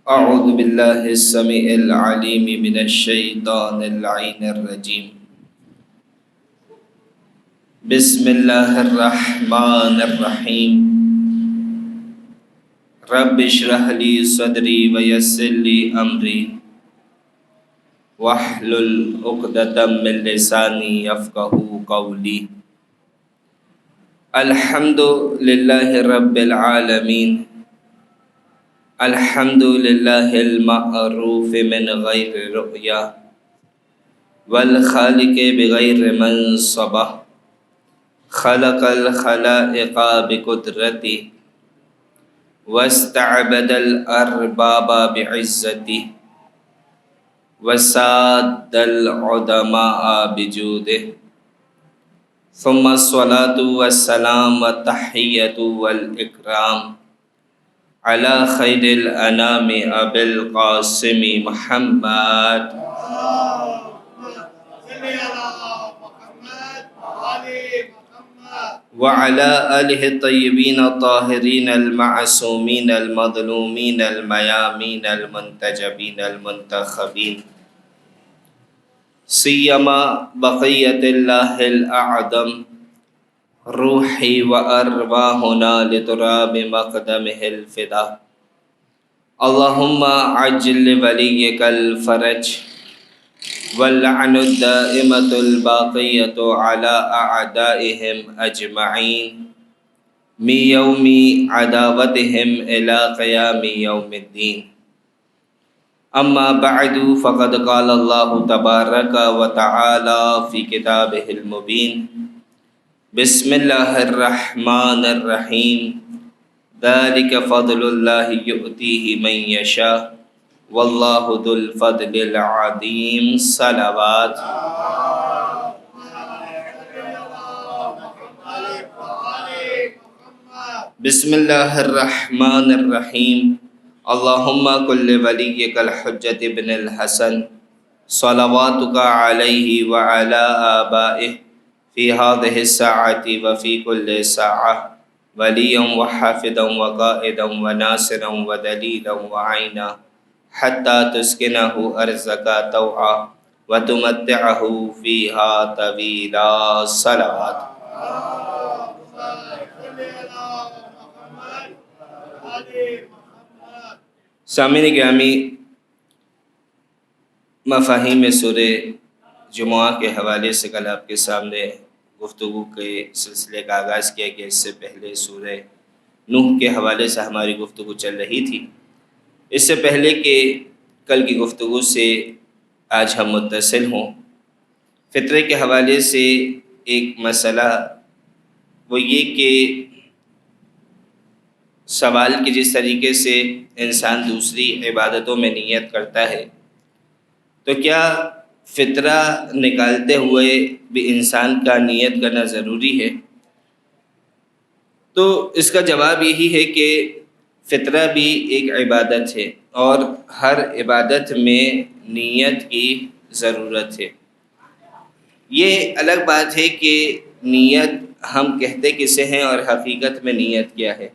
أعوذ بالله السميع العليم من الشيطان اللعين الرجيم. بسم الله الرحمن الرحيم. رب اشرح لي صدري ويسر لي أمري واحلل عقدة من لساني يفقهوا قولي. الحمد لله رب العالمين. الحمد لله المعروف من غير رؤيا والخالق بغير منصبه. خلق الخلائق بقدرته واستعبد الأرباب بعزته وساد العدماء بجوده. ثم الصلاة والسلام والتحية والإكرام على خير الأنام أبي القاسم محمد وعلى آله الطيبين الطاهرين المعصومين المظلومين الميامين المنتجبين المنتخبين، سيما بقية الله الأعظم روحي وأرواحنا لتراب مقدمه الفدا. اللهم عجل لوليك الفرج واللعن الدائمة الباقية على أعدائهم أجمعين من يوم عداوتهم إلى قيام يوم الدين. أما بعد فقد قال الله تبارك وتعالى في كتابه المبين: بسم الله الرحمن الرحيم. ذلك فضل الله يؤتيه من يشاء والله ذو الفضل العظيم. صلوات. بسم الله الرحمن الرحيم. اللهم كل وليك الحجة ابن الحسن صلواتك عليه وعلى آبائه في هذه الساعة وفي كل ساعة وليا وحافظا وقائدا وناصرا ودليلا وعينا حتى تسكنه أرزك طوعا وتمتعه فيها طويلا. صلوات. سامعین گرامی، مفاہیم سورہ جمعہ کے حوالے سے کل آپ کے سامنے گفتگو کے سلسلے کا آغاز کیا گیا. اس سے پہلے سورہ نوح کے حوالے سے ہماری گفتگو چل رہی تھی. اس سے پہلے کہ کل کی گفتگو سے آج ہم متصل ہوں، فطرے کے حوالے سے ایک مسئلہ وہ یہ کہ سوال کہ جس طریقے سے انسان دوسری عبادتوں میں نیت کرتا ہے، تو کیا فطرہ نکالتے ہوئے بھی انسان کا نیت کرنا ضروری ہے؟ تو اس کا جواب یہی ہے کہ فطرہ بھی ایک عبادت ہے اور ہر عبادت میں نیت کی ضرورت ہے. یہ الگ بات ہے کہ نیت ہم کہتے کسے ہیں اور حقیقت میں نیت کیا ہے.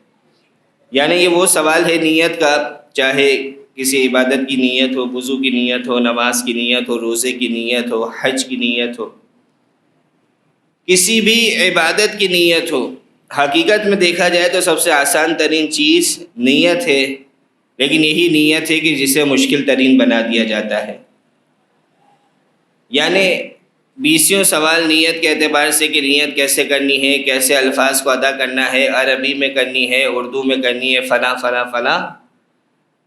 یعنی یہ وہ سوال ہے نیت کا، چاہے کسی عبادت کی نیت ہو، وضو کی نیت ہو، نماز کی نیت ہو، روزے کی نیت ہو، حج کی نیت ہو، کسی بھی عبادت کی نیت ہو. حقیقت میں دیکھا جائے تو سب سے آسان ترین چیز نیت ہے، لیکن یہی نیت ہے کہ جسے مشکل ترین بنا دیا جاتا ہے. یعنی بیسیوں سوال نیت کے اعتبار سے کہ نیت کیسے کرنی ہے، کیسے الفاظ کو ادا کرنا ہے، عربی میں کرنی ہے، اردو میں کرنی ہے، فلاں فلاں فلاں.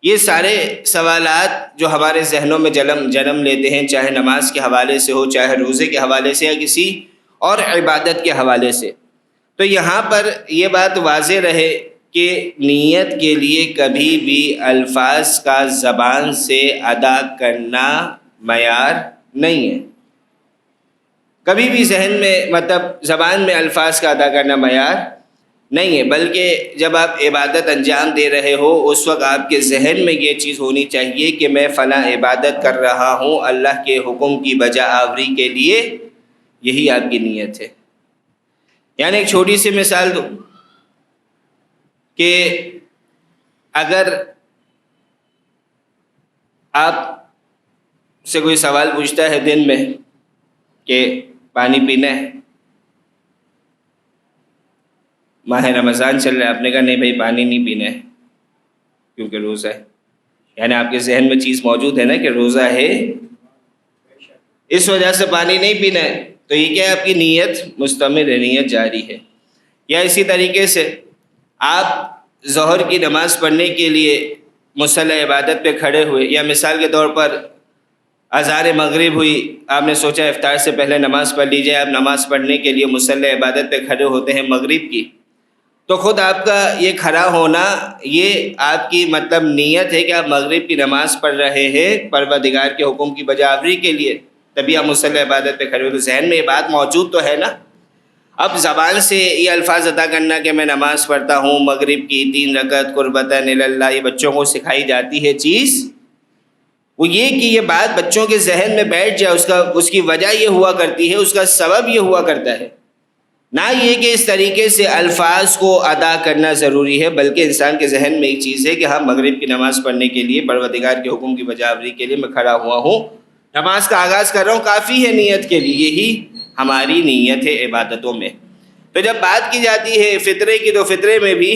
یہ سارے سوالات جو ہمارے ذہنوں میں جنم لیتے ہیں، چاہے نماز کے حوالے سے ہو، چاہے روزے کے حوالے سے یا کسی اور عبادت کے حوالے سے، تو یہاں پر یہ بات واضح رہے کہ نیت کے لیے کبھی بھی الفاظ کا زبان سے ادا کرنا معیار نہیں ہے. کبھی بھی ذہن میں زبان میں الفاظ کا ادا کرنا معیار نہیں ہے، بلکہ جب آپ عبادت انجام دے رہے ہو اس وقت آپ کے ذہن میں یہ چیز ہونی چاہیے کہ میں فلاں عبادت کر رہا ہوں اللہ کے حکم کی بجا آوری کے لیے. یہی آپ کی نیت ہے. یعنی ایک چھوٹی سی مثال دو کہ اگر آپ سے کوئی سوال پوچھتا ہے دن میں کہ پانی پینا ہے، ماہ رمضان چل رہا ہے، آپ نے کہا نہیں بھائی پانی نہیں پینا ہے کیونکہ روزہ ہے، یعنی آپ کے ذہن میں چیز موجود ہے نا کہ روزہ ہے، اس وجہ سے پانی نہیں پینا ہے، تو یہ کیا ہے؟ آپ کی نیت مستمر ہے، نیت جاری ہے۔ یا اسی طریقے سے آپ ظہر کی نماز پڑھنے کے لیے مصلی عبادت پہ کھڑے ہوئے، یا مثال کے طور پر اذان مغرب ہوئی، آپ نے سوچا افطار سے پہلے نماز پڑھ لی جائے، آپ نماز پڑھنے کے لیے مصلی عبادت پہ کھڑے ہوتے ہیں مغرب کی، تو خود آپ کا یہ کھڑا ہونا یہ آپ کی مطلب نیت ہے کہ آپ مغرب کی نماز پڑھ رہے ہیں پروردگار کے حکم کی بجا آوری کے لیے، تبھی آپ مصلی عبادت پہ کھڑے ہوئے، تو ذہن میں یہ بات موجود تو ہے نا۔ اب زبان سے یہ الفاظ ادا کرنا کہ میں نماز پڑھتا ہوں مغرب کی 3 رکعت قربتاً اللہ، یہ بچوں کو سکھائی جاتی ہے چیز، وہ یہ کہ یہ بات بچوں کے ذہن میں بیٹھ جائے، اس کی وجہ یہ ہوا کرتی ہے، اس کا سبب یہ ہوا کرتا ہے، نہ یہ کہ اس طریقے سے الفاظ کو ادا کرنا ضروری ہے، بلکہ انسان کے ذہن میں ایک چیز ہے کہ ہاں مغرب کی نماز پڑھنے کے لیے پروردگار کے حکم کی بجا آوری کے لیے میں کھڑا ہوا ہوں، نماز کا آغاز کر رہا ہوں، کافی ہے نیت کے لیے، یہی ہماری نیت ہے عبادتوں میں۔ تو جب بات کی جاتی ہے فطرے کی، تو فطرے میں بھی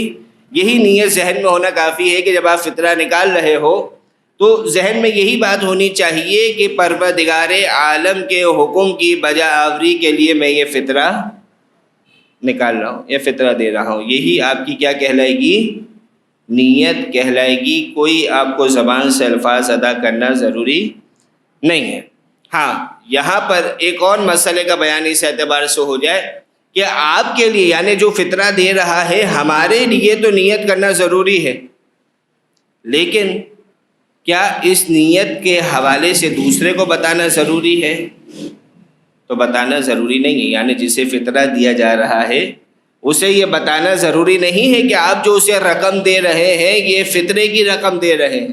یہی نیت ذہن میں ہونا کافی ہے کہ جب آپ فطرہ نکال رہے ہو تو ذہن میں یہی بات ہونی چاہیے کہ پروردگار عالم کے حکم کی بجا آوری کے لیے میں یہ فطرہ نکال رہا ہوں، یہ فطرہ دے رہا ہوں، یہی آپ کی کیا کہلائے گی؟ نیت کہلائے گی۔ کوئی آپ کو زبان سے الفاظ ادا کرنا ضروری نہیں ہے۔ ہاں یہاں پر ایک اور مسئلے کا بیان اس اعتبار سے ہو جائے کہ آپ کے لیے یعنی جو فطرہ دے رہا ہے ہمارے لیے تو نیت کرنا ضروری ہے، لیکن کیا اس نیت کے حوالے سے دوسرے کو بتانا ضروری ہے؟ تو بتانا ضروری نہیں ہے، یعنی جسے فطرہ دیا جا رہا ہے اسے یہ بتانا ضروری نہیں ہے کہ آپ جو اسے رقم دے رہے ہیں یہ فطرے کی رقم دے رہے ہیں،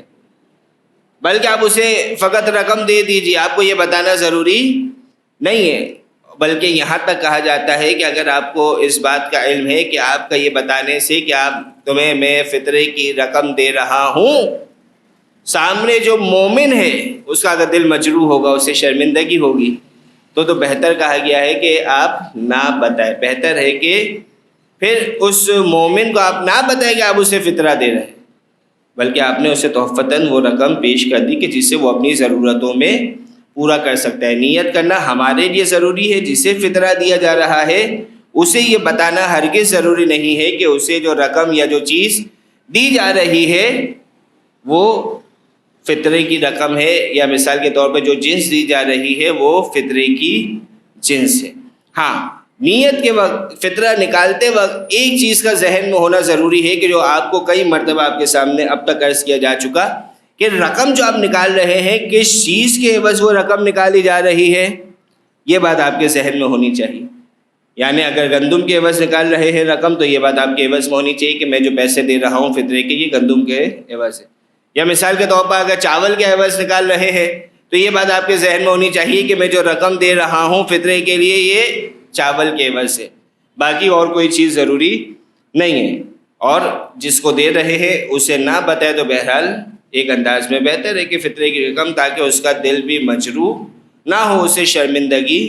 بلکہ آپ اسے فقط رقم دے دیجیے، آپ کو یہ بتانا ضروری نہیں ہے، بلکہ یہاں تک کہا جاتا ہے کہ اگر آپ کو اس بات کا علم ہے کہ آپ کا یہ بتانے سے کہ تمہیں میں فطرے کی رقم دے رہا ہوں، سامنے جو مومن ہے اس کا اگر دل مجروح ہوگا، اسے شرمندگی ہوگی، تو بہتر کہا گیا ہے کہ آپ نہ بتائیں، بہتر ہے کہ پھر اس مومن کو آپ نہ بتائیں کہ آپ اسے فطرہ دے رہے ہیں، بلکہ آپ نے اسے تحفتاً وہ رقم پیش کر دی کہ جس سے وہ اپنی ضرورتوں میں پورا کر سکتا ہے۔ نیت کرنا ہمارے لیے ضروری ہے، جسے فطرہ دیا جا رہا ہے اسے یہ بتانا ہرگز ضروری نہیں ہے کہ اسے جو رقم یا جو چیز دی جا رہی ہے وہ فطرے کی رقم ہے، یا مثال کے طور پہ جو جنس دی جا رہی ہے وہ فطرے کی جنس ہے۔ ہاں نیت کے وقت فطرہ نکالتے وقت ایک چیز کا ذہن میں ہونا ضروری ہے کہ جو آپ کو کئی مرتبہ آپ کے سامنے اب تک عرض کیا جا چکا کہ رقم جو آپ نکال رہے ہیں کس چیز کے عوض وہ رقم نکالی جا رہی ہے، یہ بات آپ کے ذہن میں ہونی چاہیے۔ یعنی اگر گندم کے عوض نکال رہے ہیں رقم تو یہ بات آپ کے عوض میں ہونی چاہیے کہ میں جو پیسے دے رہا ہوں فطرے کے یہ گندم کے عوض ہے، یا مثال کے طور پر اگر چاول کے عوض نکال رہے ہیں تو یہ بات آپ کے ذہن میں ہونی چاہیے کہ میں جو رقم دے رہا ہوں فطرے کے لیے یہ چاول کے عوض ہے، باقی اور کوئی چیز ضروری نہیں ہے۔ اور جس کو دے رہے ہیں اسے نہ بتائے تو بہرحال ایک انداز میں بہتر ہے کہ فطرے کی رقم، تاکہ اس کا دل بھی مجروح نہ ہو، اسے شرمندگی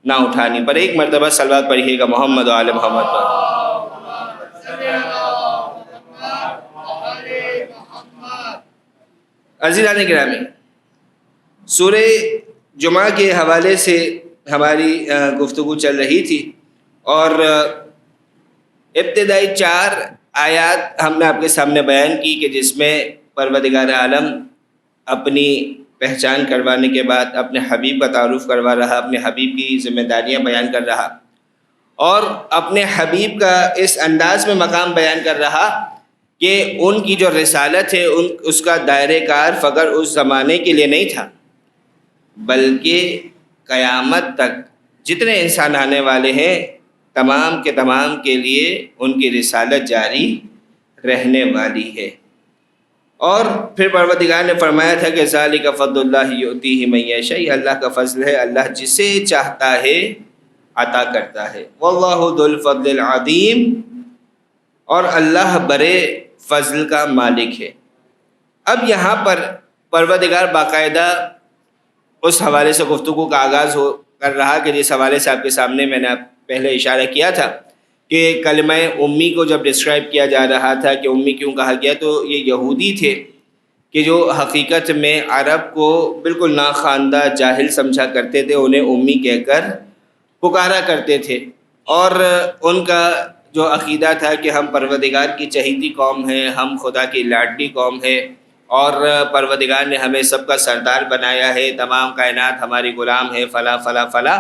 نہ اٹھانی پر۔ ایک مرتبہ صلوات پڑھیے گا محمد و آل محمد پر۔ عزیزان گرامی، سورہ جمعہ کے حوالے سے ہماری گفتگو چل رہی تھی، اور ابتدائی 4 آیات ہم نے آپ کے سامنے بیان کی کہ جس میں پروردگار عالم اپنی پہچان کروانے کے بعد اپنے حبیب کا تعارف کروا رہا، اپنے حبیب کی ذمہ داریاں بیان کر رہا، اور اپنے حبیب کا اس انداز میں مقام بیان کر رہا کہ ان کی جو رسالت ہے اس کا دائرہ کار فقط اس زمانے کے لیے نہیں تھا، بلکہ قیامت تک جتنے انسان آنے والے ہیں تمام کے تمام کے لیے ان کی رسالت جاری رہنے والی ہے۔ اور پھر پروردگار نے فرمایا تھا کہ ذالک فضل اللہ یؤتیہ من یشاء، یہ اللہ کا فضل ہے، اللہ جسے چاہتا ہے عطا کرتا ہے، واللہ ذو الفضل العظیم، اور اللہ بڑے فضل کا مالک ہے۔ اب یہاں پر پروردگار باقاعدہ اس حوالے سے گفتگو کا آغاز کر رہا کہ جس حوالے سے آپ کے سامنے میں نے پہلے اشارہ کیا تھا کہ کلمہ امی کو جب ڈسکرائب کیا جا رہا تھا کہ امی کیوں کہا گیا، تو یہ یہودی تھے کہ جو حقیقت میں عرب کو بالکل ناخواندہ جاہل سمجھا کرتے تھے، انہیں امی کہہ کر پکارا کرتے تھے، اور ان کا جو عقیدہ تھا کہ ہم پروردگار کی چہیتی قوم ہیں، ہم خدا کی لاڈلی قوم ہے، اور پروردگار نے ہمیں سب کا سردار بنایا ہے، تمام کائنات ہماری غلام ہے، فلاں فلاں فلاں۔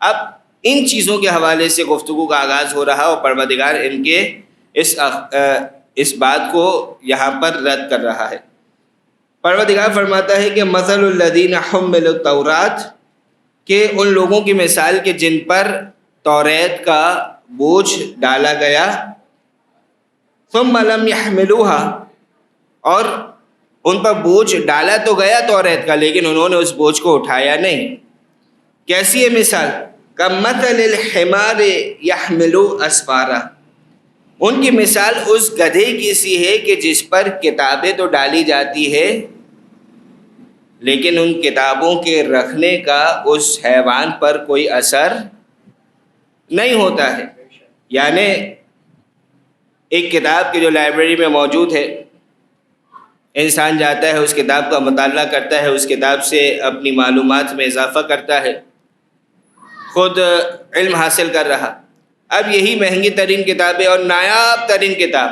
اب ان چیزوں کے حوالے سے گفتگو کا آغاز ہو رہا اور پروردگار ان کے اس بات کو یہاں پر رد کر رہا ہے۔ پروردگار فرماتا ہے کہ مثل الذین حملوا التوراۃ، کہ ان لوگوں کی مثال کہ جن پر توریت کا بوجھ ڈالا گیا، ثم لم يحملوها، اور ان پر بوجھ ڈالا تو گیا توریت کا لیکن انہوں نے اس بوجھ کو اٹھایا نہیں۔ کیسی ہے مثال؟ کمثل الحمار يحمل اسفارا، ان کی مثال اس گدھے کی سی ہے کہ جس پر کتابیں تو ڈالی جاتی ہے لیکن ان کتابوں کے رکھنے کا اس حیوان پر کوئی اثر نہیں ہوتا ہے۔ یعنی ایک کتاب کی جو لائبریری میں موجود ہے، انسان جاتا ہے، اس کتاب کا مطالعہ کرتا ہے، اس کتاب سے اپنی معلومات میں اضافہ کرتا ہے، خود علم حاصل کر رہا۔ اب یہی مہنگی ترین کتابیں اور نایاب ترین کتاب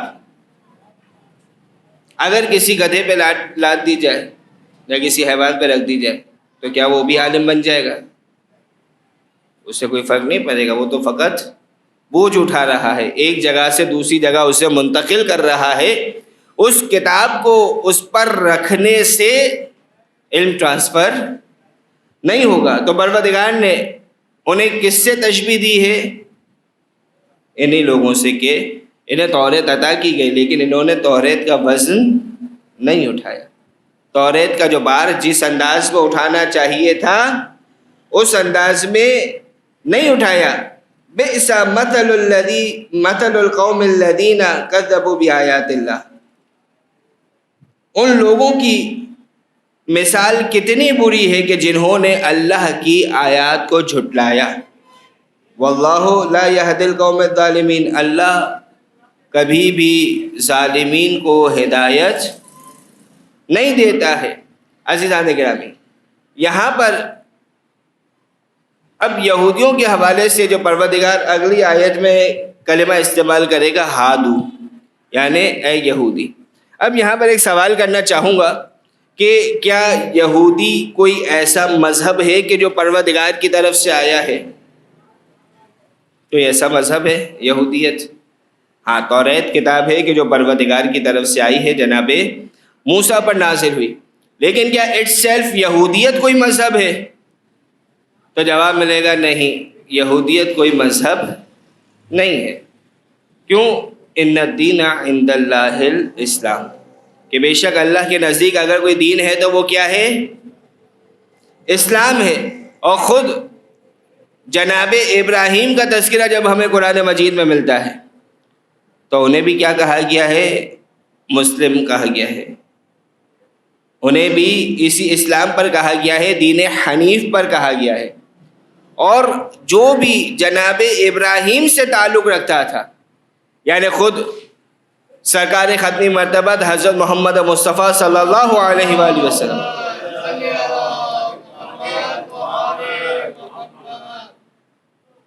اگر کسی گدھے پہ لاد دی جائے یا کسی حیوان پہ رکھ دی جائے تو کیا وہ بھی عالم بن جائے گا؟ اس سے کوئی فرق نہیں پڑے گا، وہ تو فقط بوجھ اٹھا رہا ہے، ایک جگہ سے دوسری جگہ اسے منتقل کر رہا ہے۔ اس کتاب کو اس پر رکھنے سے علم ٹرانسفر نہیں ہوگا۔ تو پروردگار نے انہیں کس سے تشبیہ دی ہے؟ انہی لوگوں سے کہ انہیں توریت عطا کی گئی لیکن انہوں نے توریت کا وزن نہیں اٹھایا، توریت کا جو بار جس انداز میں اٹھانا چاہیے تھا اس انداز میں نہیں اٹھایا۔ بئس مثل القوم الذین کذبوا بآیات اللہ، ان لوگوں کی مثال کتنی بری ہے کہ جنہوں نے اللہ کی آیات کو جھٹلایا۔ واللہ لا یہدی القوم الظالمین، اللہ کبھی بھی ظالمین کو ہدایت نہیں دیتا ہے۔ عزیزان گرامی، یہاں پر اب یہودیوں کے حوالے سے جو پروردگار اگلی آیت میں کلمہ استعمال کرے گا ہادو، یعنی اے یہودی۔ اب یہاں پر ایک سوال کرنا چاہوں گا کہ کیا یہودی کوئی ایسا مذہب ہے کہ جو پروردگار کی طرف سے آیا ہے؟ کوئی ایسا مذہب ہے یہودیت؟ ہاں، توریت کتاب ہے کہ جو پروردگار کی طرف سے آئی ہے، جناب موسیٰ پر نازل ہوئی، لیکن کیا اٹ سیلف یہودیت کوئی مذہب ہے؟ تو جواب ملے گا نہیں، یہودیت کوئی مذہب نہیں ہے۔ کیوں؟ ان الدین عند اللہ الاسلام، کہ بے شک اللہ کے نزدیک اگر کوئی دین ہے تو وہ کیا ہے؟ اسلام ہے۔ اور خود جناب ابراہیم کا تذکرہ جب ہمیں قرآن مجید میں ملتا ہے تو انہیں بھی کیا کہا گیا ہے؟ مسلم کہا گیا ہے، انہیں بھی اسی اسلام پر کہا گیا ہے، دین حنیف پر کہا گیا ہے۔ اور جو بھی جناب ابراہیم سے تعلق رکھتا تھا، یعنی خود سرکار ختمی مرتبہ حضرت محمد مصطفیٰ صلی اللہ علیہ وآلہ وسلم،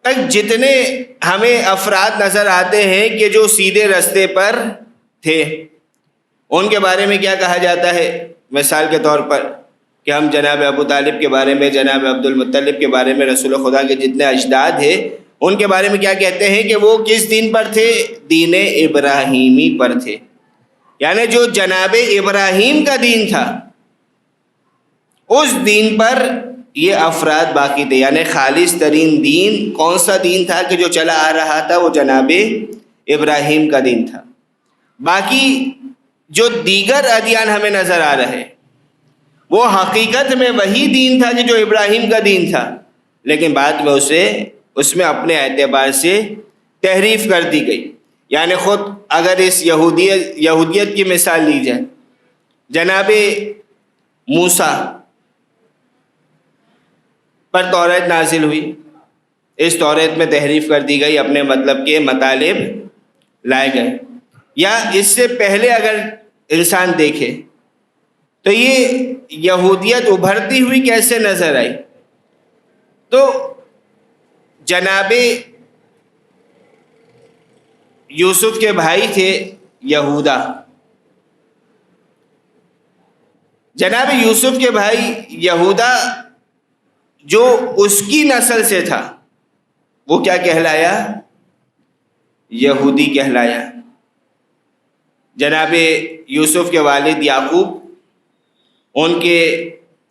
تک جتنے ہمیں افراد نظر آتے ہیں کہ جو سیدھے رستے پر تھے، ان کے بارے میں کیا کہا جاتا ہے؟ مثال کے طور پر کہ ہم جناب ابو طالب کے بارے میں، جناب عبد المطلب کے بارے میں، رسول خدا کے جتنے اجداد ہیں ان کے بارے میں کیا کہتے ہیں کہ وہ کس دین پر تھے؟ دین ابراہیمی پر تھے۔ یعنی جو جناب ابراہیم کا دین تھا اس دین پر یہ افراد باقی تھے۔ یعنی خالص ترین دین کون سا دین تھا کہ جو چلا آ رہا تھا؟ وہ جناب ابراہیم کا دین تھا۔ باقی جو دیگر ادیان ہمیں نظر آ رہے وہ حقیقت میں وہی دین تھا کہ جو ابراہیم کا دین تھا، لیکن بعد میں اس میں اپنے اعتبار سے تحریف کر دی گئی۔ یعنی خود اگر اس یہودیت کی مثال لی جائے، جناب موسیٰ پر توریت نازل ہوئی، اس توریت میں تحریف کر دی گئی، اپنے مطلب کے مطالب لائے گئے. یا اس سے پہلے اگر انسان دیکھے تو یہ یہودیت ابھرتی ہوئی کیسے نظر آئی؟ تو جناب یوسف کے بھائی تھے یہودا. جناب یوسف کے بھائی یہودا جو اس کی نسل سے تھا وہ کیا کہلایا؟ یہودی کہلایا. جناب یوسف کے والد یعقوب، ان کے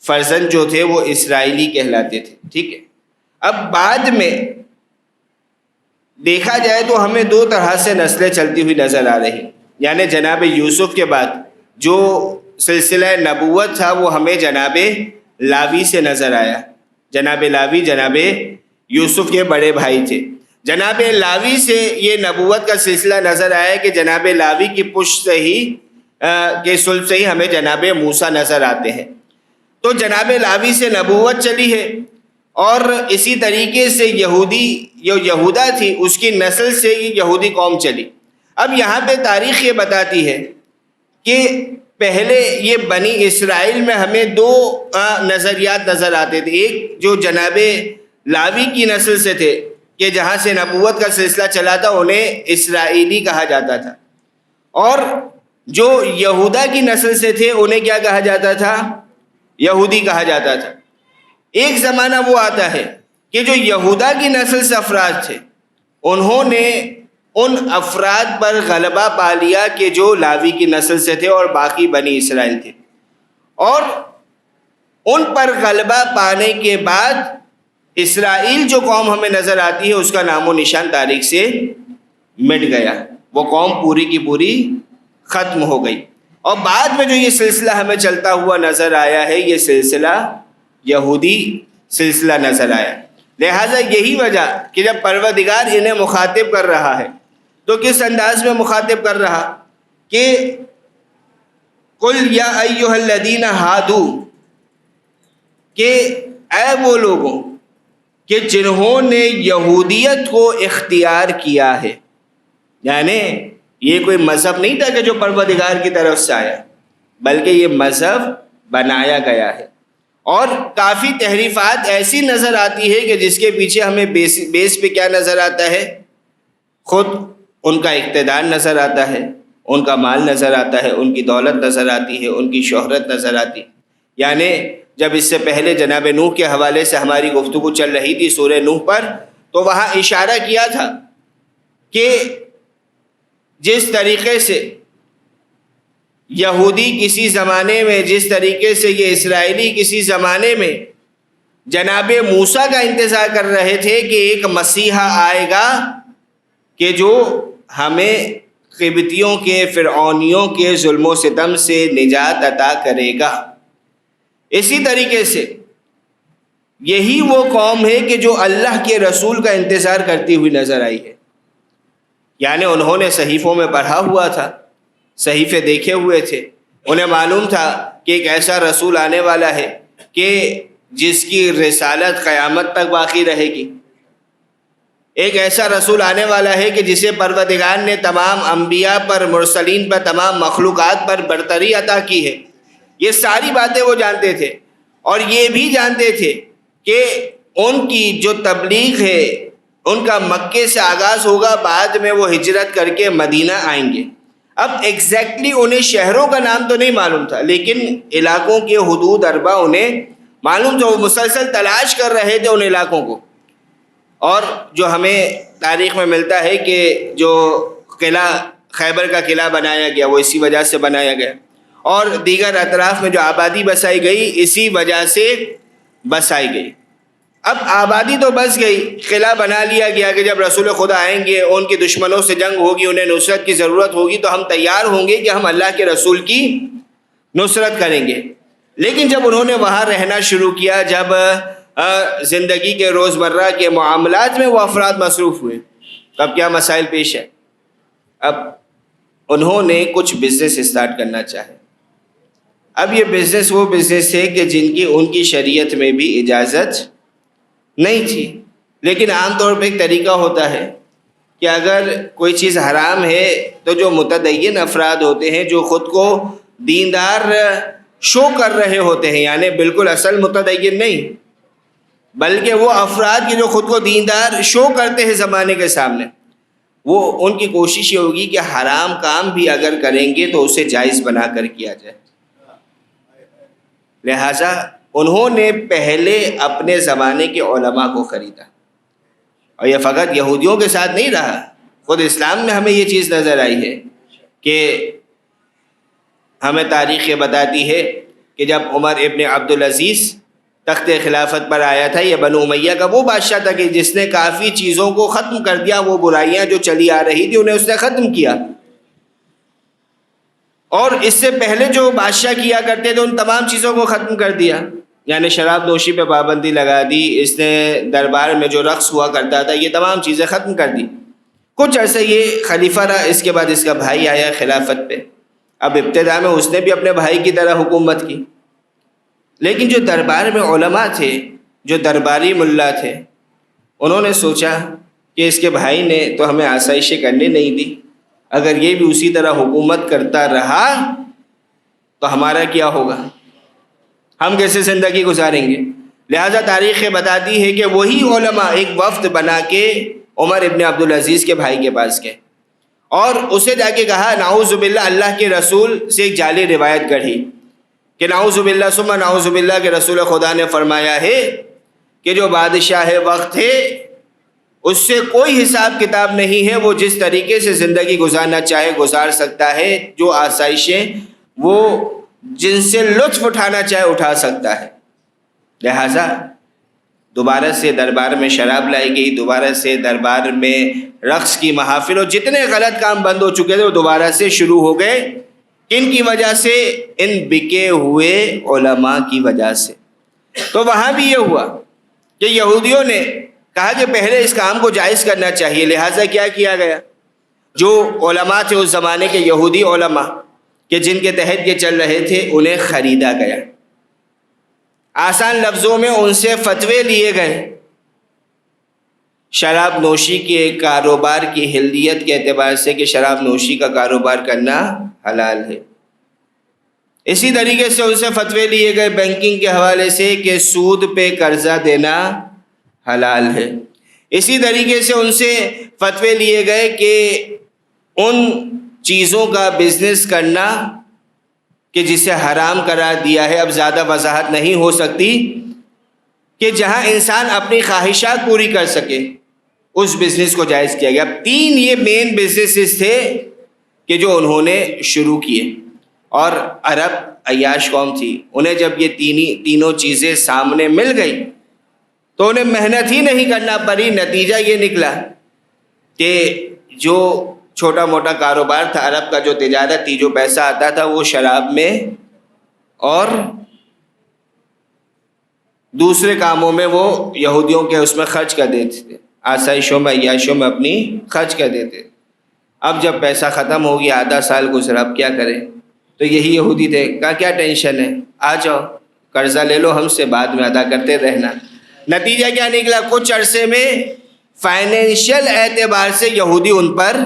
فرزند جو تھے وہ اسرائیلی کہلاتے تھے. ٹھیک ہے. اب بعد میں دیکھا جائے تو ہمیں دو طرح سے نسلیں چلتی ہوئی نظر آ رہی. یعنی جناب یوسف کے بعد جو سلسلہ نبوت تھا وہ ہمیں جناب لاوی سے نظر آیا. جناب لاوی جناب یوسف کے بڑے بھائی تھے. جناب لاوی سے یہ نبوت کا سلسلہ نظر آیا کہ جناب لاوی کی پشت سے ہی کے سلب سے ہی ہمیں جناب موسیٰ نظر آتے ہیں. تو جناب لاوی سے نبوت چلی ہے، اور اسی طریقے سے یہودی جو یہودا تھی اس کی نسل سے یہ یہودی قوم چلی. اب یہاں پہ تاریخ یہ بتاتی ہے کہ پہلے یہ بنی اسرائیل میں ہمیں دو نظریات نظر آتے تھے. ایک جو جناب لاوی کی نسل سے تھے کہ جہاں سے نبوت کا سلسلہ چلا تھا انہیں اسرائیلی کہا جاتا تھا، اور جو یہودا کی نسل سے تھے انہیں کیا کہا جاتا تھا؟ یہودی کہا جاتا تھا. ایک زمانہ وہ آتا ہے کہ جو یہودا کی نسل سے افراد تھے انہوں نے ان افراد پر غلبہ پا لیا کہ جو لاوی کی نسل سے تھے اور باقی بنی اسرائیل تھے، اور ان پر غلبہ پانے کے بعد اسرائیل جو قوم ہمیں نظر آتی ہے اس کا نام و نشان تاریخ سے مٹ گیا. وہ قوم پوری کی پوری ختم ہو گئی، اور بعد میں جو یہ سلسلہ ہمیں چلتا ہوا نظر آیا ہے یہ سلسلہ یہودی سلسلہ نظر آیا. لہٰذا یہی وجہ کہ جب پروردگار انہیں مخاطب کر رہا ہے تو کس انداز میں مخاطب کر رہا کہ قل یا ایھا الذین ہادو، کہ اے وہ لوگوں کہ جنہوں نے یہودیت کو اختیار کیا ہے. یعنی یہ کوئی مذہب نہیں تھا کہ جو پروردگار کی طرف سے آیا، بلکہ یہ مذہب بنایا گیا ہے. اور کافی تحریفات ایسی نظر آتی ہے کہ جس کے پیچھے ہمیں بیس پہ کیا نظر آتا ہے؟ خود ان کا اقتدار نظر آتا ہے، ان کا مال نظر آتا ہے، ان کی دولت نظر آتی ہے، ان کی شہرت نظر آتی ہے. یعنی جب اس سے پہلے جناب نوح کے حوالے سے ہماری گفتگو چل رہی تھی سورہ نوح پر، تو وہاں اشارہ کیا تھا کہ جس طریقے سے یہودی کسی زمانے میں، جس طریقے سے یہ اسرائیلی کسی زمانے میں جناب موسیٰ کا انتظار کر رہے تھے کہ ایک مسیحا آئے گا کہ جو ہمیں قبطیوں کے، فرعونیوں کے ظلم و ستم سے نجات عطا کرے گا، اسی طریقے سے یہی وہ قوم ہے کہ جو اللہ کے رسول کا انتظار کرتی ہوئی نظر آئی ہے. یعنی انہوں نے صحیفوں میں پڑھا ہوا تھا، صحیفے دیکھے ہوئے تھے، انہیں معلوم تھا کہ ایک ایسا رسول آنے والا ہے کہ جس کی رسالت قیامت تک باقی رہے گی. ایک ایسا رسول آنے والا ہے کہ جسے پروردگار نے تمام انبیاء پر، مرسلین پر، تمام مخلوقات پر برتری عطا کی ہے. یہ ساری باتیں وہ جانتے تھے، اور یہ بھی جانتے تھے کہ ان کی جو تبلیغ ہے ان کا مکے سے آغاز ہوگا، بعد میں وہ ہجرت کر کے مدینہ آئیں گے. اب ایگزیکٹلی انہیں شہروں کا نام تو نہیں معلوم تھا، لیکن علاقوں کے حدود اربع انہیں معلوم تھا. وہ مسلسل تلاش کر رہے تھے ان علاقوں کو. اور جو ہمیں تاریخ میں ملتا ہے کہ جو قلعہ خیبر کا قلعہ بنایا گیا وہ اسی وجہ سے بنایا گیا، اور دیگر اطراف میں جو آبادی بسائی گئی اسی وجہ سے بسائی گئی. اب آبادی تو بس گئی، قلعہ بنا لیا گیا کہ جب رسول خدا آئیں گے، ان کے دشمنوں سے جنگ ہوگی، انہیں نصرت کی ضرورت ہوگی تو ہم تیار ہوں گے کہ ہم اللہ کے رسول کی نصرت کریں گے. لیکن جب انہوں نے وہاں رہنا شروع کیا، جب زندگی کے روزمرہ کے معاملات میں وہ افراد مصروف ہوئے، تب کیا مسائل پیش ہے؟ اب انہوں نے کچھ بزنس اسٹارٹ کرنا چاہے. اب یہ بزنس وہ بزنس ہے کہ جن کی ان کی شریعت میں بھی اجازت نہیں تھی، لیکن عام طور پہ ایک طریقہ ہوتا ہے کہ اگر کوئی چیز حرام ہے تو جو متدین افراد ہوتے ہیں، جو خود کو دیندار شو کر رہے ہوتے ہیں، یعنی بالکل اصل متدین نہیں بلکہ وہ افراد کے جو خود کو دیندار شو کرتے ہیں زمانے کے سامنے، وہ ان کی کوشش یہ ہوگی کہ حرام کام بھی اگر کریں گے تو اسے جائز بنا کر کیا جائے۔ لہٰذا انہوں نے پہلے اپنے زمانے کے علماء کو خریدا، اور یہ فقط یہودیوں کے ساتھ نہیں رہا، خود اسلام میں ہمیں یہ چیز نظر آئی ہے کہ ہمیں تاریخ یہ بتاتی ہے کہ جب عمر ابن عبدالعزیز تخت خلافت پر آیا تھا، یہ بنو امیہ کا وہ بادشاہ تھا کہ جس نے کافی چیزوں کو ختم کر دیا، وہ برائیاں جو چلی آ رہی تھی انہیں اس نے ختم کیا، اور اس سے پہلے جو بادشاہ کیا کرتے تھے ان تمام چیزوں کو ختم کر دیا، یعنی شراب نوشی پہ پابندی لگا دی، اس نے دربار میں جو رقص ہوا کرتا تھا یہ تمام چیزیں ختم کر دی۔ کچھ عرصے یہ خلیفہ رہا، اس کے بعد اس کا بھائی آیا خلافت پہ۔ اب ابتدا میں اس نے بھی اپنے بھائی کی طرح حکومت کی، لیکن جو دربار میں علماء تھے، جو درباری ملا تھے، انہوں نے سوچا کہ اس کے بھائی نے تو ہمیں آسائشیں کرنے نہیں دی، اگر یہ بھی اسی طرح حکومت کرتا رہا تو ہمارا کیا ہوگا، ہم کیسے زندگی گزاریں گے۔ لہٰذا تاریخ بتاتی ہے کہ وہی علماء ایک وفد بنا کے عمر ابن عبدالعزیز کے بھائی کے پاس گئے اور اسے جا کے کہا، نعوذ باللہ، اللہ کے رسول سے ایک جعلی روایت گڑھی کہ نعوذ باللہ ثم نعوذ باللہ کہ رسول خدا نے فرمایا ہے کہ جو بادشاہ وقت ہے اس سے کوئی حساب کتاب نہیں ہے، وہ جس طریقے سے زندگی گزارنا چاہے گزار سکتا ہے، جو آسائشیں وہ جن سے لطف اٹھانا چاہے اٹھا سکتا ہے۔ لہٰذا دوبارہ سے دربار میں شراب لائی گئی، دوبارہ سے دربار میں رقص کی محافل، اور جتنے غلط کام بند ہو چکے تھے وہ دوبارہ سے شروع ہو گئے۔ کن کی وجہ سے؟ ان بکے ہوئے علماء کی وجہ سے۔ تو وہاں بھی یہ ہوا کہ یہودیوں نے کہا کہ پہلے اس کام کو جائز کرنا چاہیے، لہٰذا کیا کیا گیا؟ جو علماء تھے اس زمانے کے یہودی علماء کہ جن کے تحت یہ چل رہے تھے انہیں خریدا گیا، آسان لفظوں میں ان سے فتوے لیے گئے، شراب نوشی کے کاروبار کی حلیت کے اعتبار سے کہ شراب نوشی کا کاروبار کرنا حلال ہے۔ اسی طریقے سے ان سے فتوے لیے گئے بینکنگ کے حوالے سے کہ سود پہ قرضہ دینا حلال ہے۔ اسی طریقے سے ان سے فتوے لیے گئے کہ ان چیزوں کا بزنس کرنا کہ جسے حرام قرار دیا ہے، اب زیادہ وضاحت نہیں ہو سکتی، کہ جہاں انسان اپنی خواہشات پوری کر سکے اس بزنس کو جائز کیا گیا۔ اب 3 یہ مین بزنسز تھے کہ جو انہوں نے شروع کیے، اور عرب عیاش قوم تھی، انہیں جب یہ تینوں چیزیں سامنے مل گئی تو انہیں محنت ہی نہیں کرنا پڑی۔ نتیجہ یہ نکلا کہ جو چھوٹا موٹا کاروبار تھا عرب کا، جو تجارت تھی، جو پیسہ آتا تھا، وہ شراب میں اور دوسرے کاموں میں وہ یہودیوں کے اس میں خرچ کر دیتے تھے، آسائشوں میں عیاشوں میں اپنی خرچ کر دیتے۔ اب جب پیسہ ختم ہو گیا، آدھا سال گزرا، اب کیا کریں؟ تو یہی یہودی تھے، کہا کیا ٹینشن ہے، آ جاؤ قرضہ لے لو ہم سے، بعد میں ادا کرتے رہنا۔ نتیجہ کیا نکلا؟ کچھ عرصے میں فائنینشیل اعتبار سے یہودی ان پر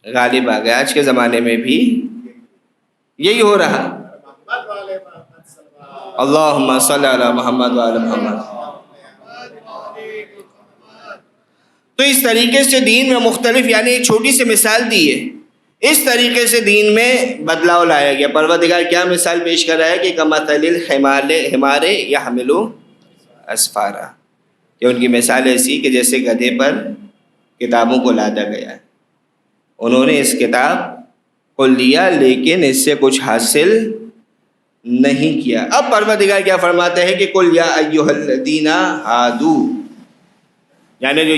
غالب آ گیا۔ آج کے زمانے میں بھی یہی ہو رہا۔ اللہم صلی علی محمد وعلی محمد۔ تو اس طریقے سے دین میں مختلف، یعنی ایک چھوٹی سی مثال دی ہے، اس طریقے سے دین میں بدلاؤ لایا گیا۔ پروردگار کیا مثال پیش کر رہا ہے کہ کمثل الحمار یحمل اسفارا، کہ ان کی مثال ایسی کہ جیسے گدھے پر کتابوں کو لادا گیا ہے، انہوں نے اس کتاب کو لیا لیکن اس سے کچھ حاصل نہیں کیا۔ اب پروردگار کیا فرماتے ہیں کہ قل یا ایھا الذین ہادو، یعنی جو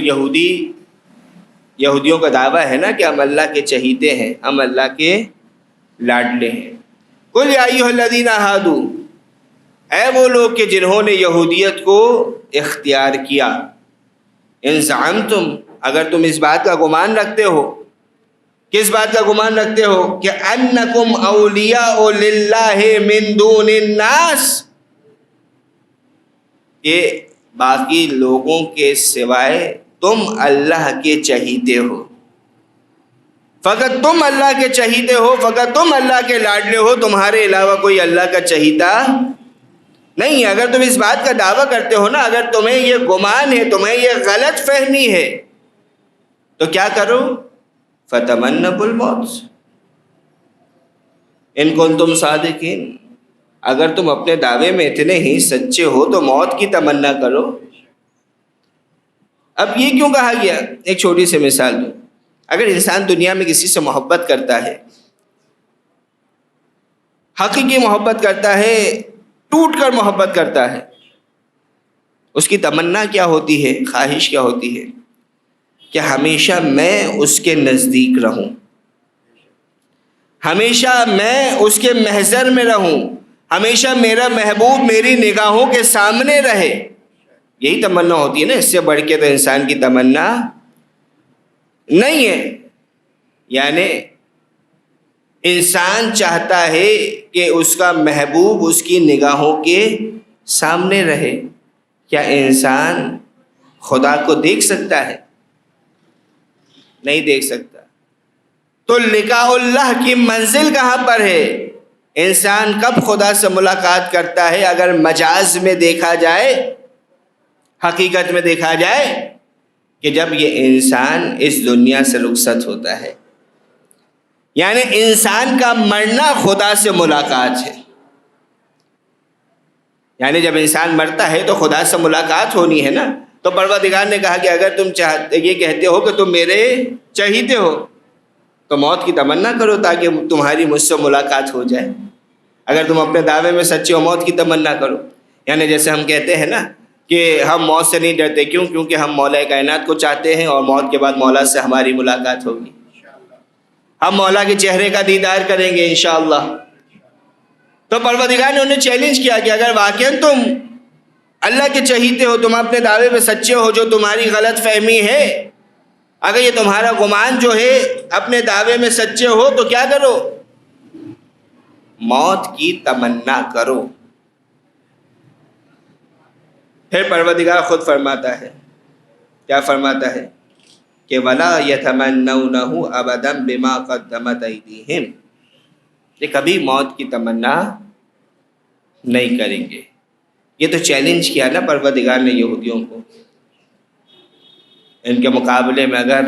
یہودیوں کا دعویٰ ہے نا کہ ہم اللہ کے چہیتے ہیں، ہم اللہ کے لاڈلے ہیں۔ قل یا ایھا الذین ہادو، اے وہ لوگ کہ جنہوں نے یہودیت کو اختیار کیا، ان زعمتم، اگر تم اس بات کا گمان رکھتے ہو کس بات کا گمان رکھتے ہو؟ کہ انکم اولیاء للہ من دون الناس، کہ باقی لوگوں کے سوائے تم اللہ کے چہیتے ہو، فقط تم اللہ کے چہیتے ہو، فقط تم اللہ کے لاڈلے ہو، تمہارے علاوہ کوئی اللہ کا چہیتا نہیں ہے۔ اگر تم اس بات کا دعویٰ کرتے ہو نا، اگر تمہیں یہ گمان ہے، تمہیں یہ غلط فہمی ہے، تو کیا کرو؟ فتمنوا الموت ان کنتم صادقین، اگر تم اپنے دعوے میں اتنے ہی سچے ہو تو موت کی تمنا کرو۔ اب یہ کیوں کہا گیا؟ ایک چھوٹی سی مثال دوں۔ اگر انسان دنیا میں کسی سے محبت کرتا ہے، حقیقی محبت کرتا ہے، ٹوٹ کر محبت کرتا ہے، اس کی تمنا کیا ہوتی ہے، خواہش کیا ہوتی ہے؟ کہ ہمیشہ میں اس کے نزدیک رہوں، ہمیشہ میں اس کے محضر میں رہوں، ہمیشہ میرا محبوب میری نگاہوں کے سامنے رہے۔ یہی تمنا ہوتی ہے نا، اس سے بڑھ کے تو انسان کی تمنا نہیں ہے۔ یعنی انسان چاہتا ہے کہ اس کا محبوب اس کی نگاہوں کے سامنے رہے۔ کیا انسان خدا کو دیکھ سکتا ہے؟ نہیں دیکھ سکتا۔ تو لقاء اللہ کی منزل کہاں پر ہے؟ انسان کب خدا سے ملاقات کرتا ہے؟ اگر مجاز میں دیکھا جائے، حقیقت میں دیکھا جائے، کہ جب یہ انسان اس دنیا سے رخصت ہوتا ہے۔ یعنی انسان کا مرنا خدا سے ملاقات ہے۔ یعنی جب انسان مرتا ہے تو خدا سے ملاقات ہونی ہے نا۔ تو پروردگار نے کہا کہ اگر تم یہ کہتے ہو کہ تم میرے چہیتے ہو تو موت کی تمنا کرو تاکہ تمہاری مجھ سے ملاقات ہو جائے۔ اگر تم اپنے دعوے میں سچے ہو، موت کی تمنا کرو۔ یعنی جیسے ہم کہتے ہیں نا کہ ہم موت سے نہیں ڈرتے، کیوں؟ کیونکہ ہم مولا کائنات کو چاہتے ہیں اور موت کے بعد مولا سے ہماری ملاقات ہوگی، ہم مولا کے چہرے کا دیدار کریں گے انشاءاللہ۔ تو پروردگار نے انہیں چیلنج کیا کہ اگر واقعاً تم اللہ کے چہیتے ہو، تم اپنے دعوے میں سچے ہو، جو تمہاری غلط فہمی ہے، اگر یہ تمہارا گمان جو ہے اپنے دعوے میں سچے ہو، تو کیا کرو؟ موت کی تمنا کرو۔ پھر پروردگار خود فرماتا ہے، کیا فرماتا ہے؟ کہ وَلَا يَتَمَنَّوْنَهُ أَبَدًا بِمَا قَدَّمَتْ أَيْدِيهِمْ، کہ کبھی موت کی تمنا نہیں کریں گے۔ یہ تو چیلنج کیا نا پروردگار نے یہودیوں کو۔ ان کے مقابلے میں اگر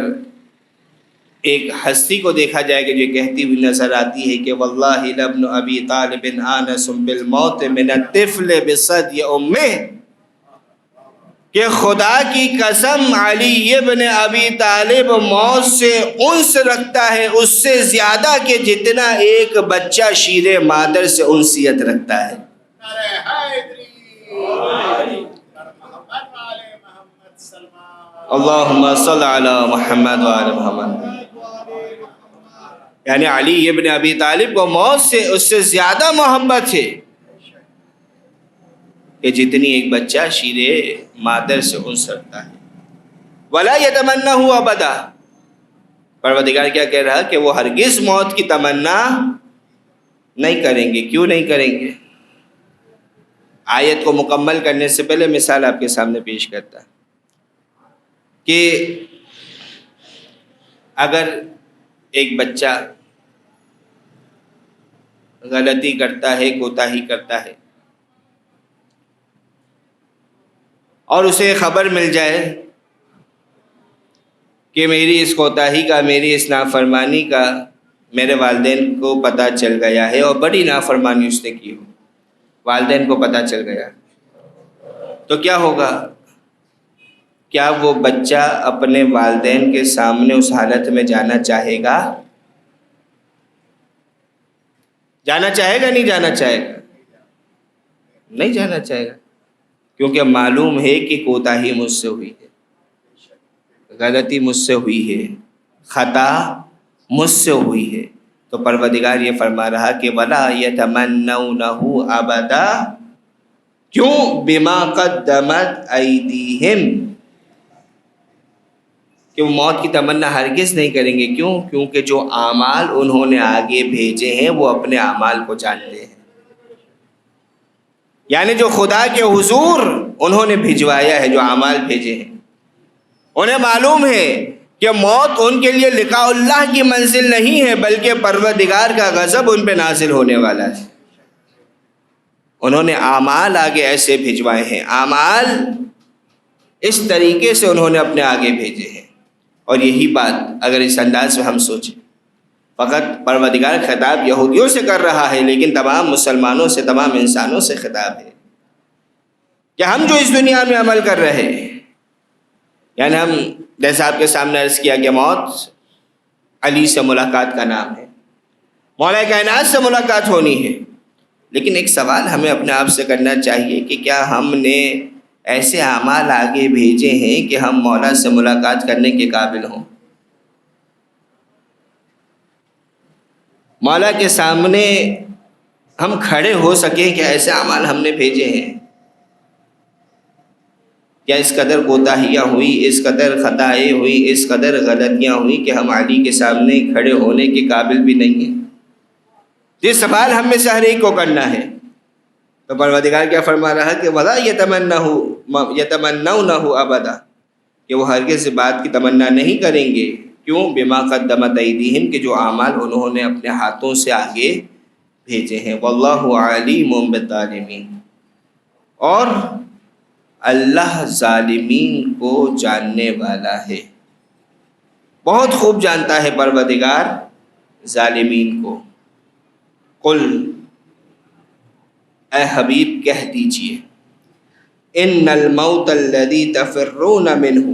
ایک ہستی کو دیکھا جائے کہ جو کہتی ہوئی نظر آتی ہے کہ واللہ لابن ابی طالب آنس بالموت من الطفل بصدی امہ، کہ خدا کی قسم علی ابن ابی طالب موت سے انس رکھتا ہے، اس سے زیادہ کہ جتنا ایک بچہ شیر مادر سے انسیت رکھتا ہے۔ اللہم صل علی محمد وعلی محمد۔ یعنی علی ابن ابی طالب کو موت سے اس سے زیادہ محبت ہے کہ جتنی ایک بچہ شیر مادر سے انس رکھتا ہے۔ وَلَا يَتَمَنَّهُ أَبَدًا، پروردگار کیا کہہ رہا کہ وہ ہرگز موت کی تمنا نہیں کریں گے۔ کیوں نہیں کریں گے؟ آیت کو مکمل کرنے سے پہلے مثال آپ کے سامنے پیش کرتا ہے کہ اگر ایک بچہ غلطی کرتا ہے، کوتاہی کرتا ہے، اور اسے خبر مل جائے کہ میری اس کوتاہی کا، میری اس نافرمانی کا میرے والدین کو پتہ چل گیا ہے، اور بڑی نافرمانی اس نے کی ہو، والدین کو پتہ چل گیا، تو کیا ہوگا؟ کیا وہ بچہ اپنے والدین کے سامنے اس حالت میں جانا چاہے گا؟ جانا چاہے گا؟ نہیں جانا چاہے گا؟ نہیں جانا چاہے گا، کیونکہ معلوم ہے کہ کوتاہی مجھ سے ہوئی ہے، غلطی مجھ سے ہوئی ہے، خطا مجھ سے ہوئی ہے۔ تو پروردگار یہ فرما رہا کہ وَلَا يَتَمَنَّوْنَهُ أَبَدًا، کیوں؟ بِمَا قَدَّمَتْ أَيْدِيهِمْ، کہ وہ موت کی تمنا ہرگز نہیں کریں گے. کیوں؟ کیونکہ جو اعمال انہوں نے آگے بھیجے ہیں وہ اپنے اعمال کو جانتے ہیں. یعنی جو خدا کے حضور انہوں نے بھجوایا ہے، جو اعمال بھیجے ہیں، انہیں معلوم ہے کہ موت ان کے لیے لقاء اللہ کی منزل نہیں ہے، بلکہ پروردگار کا غضب ان پہ نازل ہونے والا ہے. انہوں نے اعمال آگے ایسے بھجوائے ہیں، اعمال اس طریقے سے انہوں نے اپنے آگے بھیجے ہیں. اور یہی بات اگر اس انداز میں ہم سوچیں، فقط پروردگار خطاب یہودیوں سے کر رہا ہے، لیکن تمام مسلمانوں سے، تمام انسانوں سے خطاب ہے کہ ہم جو اس دنیا میں عمل کر رہے ہیں، یعنی ہم جیسا آپ کے سامنے عرض کیا کہ موت علی سے ملاقات کا نام ہے، مولا کائنات سے ملاقات ہونی ہے. لیکن ایک سوال ہمیں اپنے آپ سے کرنا چاہیے کہ کیا ہم نے ایسے اعمال آگے بھیجے ہیں کہ ہم مولا سے ملاقات کرنے کے قابل ہوں؟ مولا کے سامنے ہم کھڑے ہو سکیں کہ ایسے اعمال ہم نے بھیجے ہیں؟ یا اس قدر کوتاہیاں ہوئی، اس قدر خطائیں ہوئی، اس قدر غلطیاں ہوئی کہ ہم علی کے سامنے کھڑے ہونے کے قابل بھی نہیں ہیں؟ یہ سوال ہم میں سے ہر ایک کو کرنا ہے. تو پروردگار کیا فرما رہا ہے کہ وَلَا يَتَمَنَّوْنَهُ أَبَدًا، کہ وہ ہرگز اس بات کی تمنا نہیں کریں گے. کیوں؟ بِمَا قَدَّمَتْ أَيْدِيهِمْ، کہ جو اعمال انہوں نے اپنے ہاتھوں سے آگے بھیجے ہیں. وَاللَّهُ عَلِيمٌ بِالظَّالِمِينَ، اور اللہ ظالمین کو جاننے والا ہے، بہت خوب جانتا ہے پروردگار ظالمین کو. قل، اے حبیب کہہ دیجئے، ان الموت الذی تفرون منہ،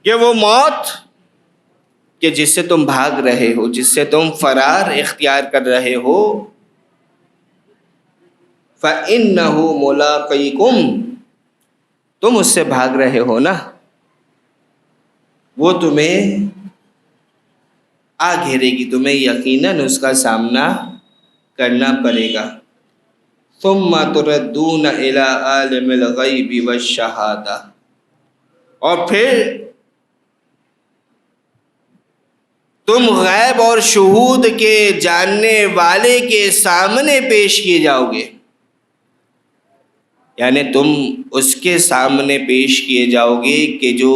کہ وہ موت کہ جس سے تم بھاگ رہے ہو، جس سے تم فرار اختیار کر رہے ہو، فَإِنَّهُ مُلَاقِيكُمْ، تم اس سے بھاگ رہے ہو نا، وہ تمہیں آ گھیرے گی، تمہیں یقیناً اس کا سامنا کرنا پڑے گا. ثُمَّ تُرَدُّونَ إِلَىٰ عَالِمِ الْغَيْبِ وَالشَّهَادَةِ، اور پھر تم غیب اور شہود کے جاننے والے کے سامنے پیش کیے جاؤ گے. یعنی تم اس کے سامنے پیش کیے جاؤ گے کہ جو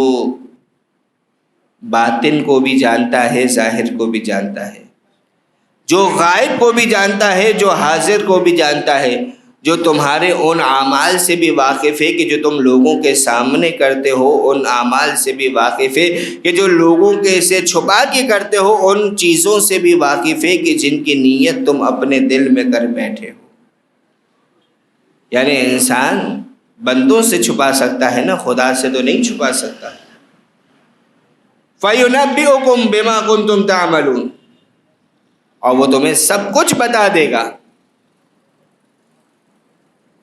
باطن کو بھی جانتا ہے، ظاہر کو بھی جانتا ہے، جو غائب کو بھی جانتا ہے، جو حاضر کو بھی جانتا ہے، جو تمہارے ان اعمال سے بھی واقف ہے کہ جو تم لوگوں کے سامنے کرتے ہو، ان اعمال سے بھی واقف ہے کہ جو لوگوں کے سے چھپا کے کرتے ہو، ان چیزوں سے بھی واقف ہے کہ جن کی نیت تم اپنے دل میں کر بیٹھے ہو. یعنی انسان بندوں سے چھپا سکتا ہے نا، خدا سے تو نہیں چھپا سکتا. فَيُنَبِّئُكُم بِمَا كُنتُمْ تَعْمَلُونَ، اور وہ تمہیں سب کچھ بتا دے گا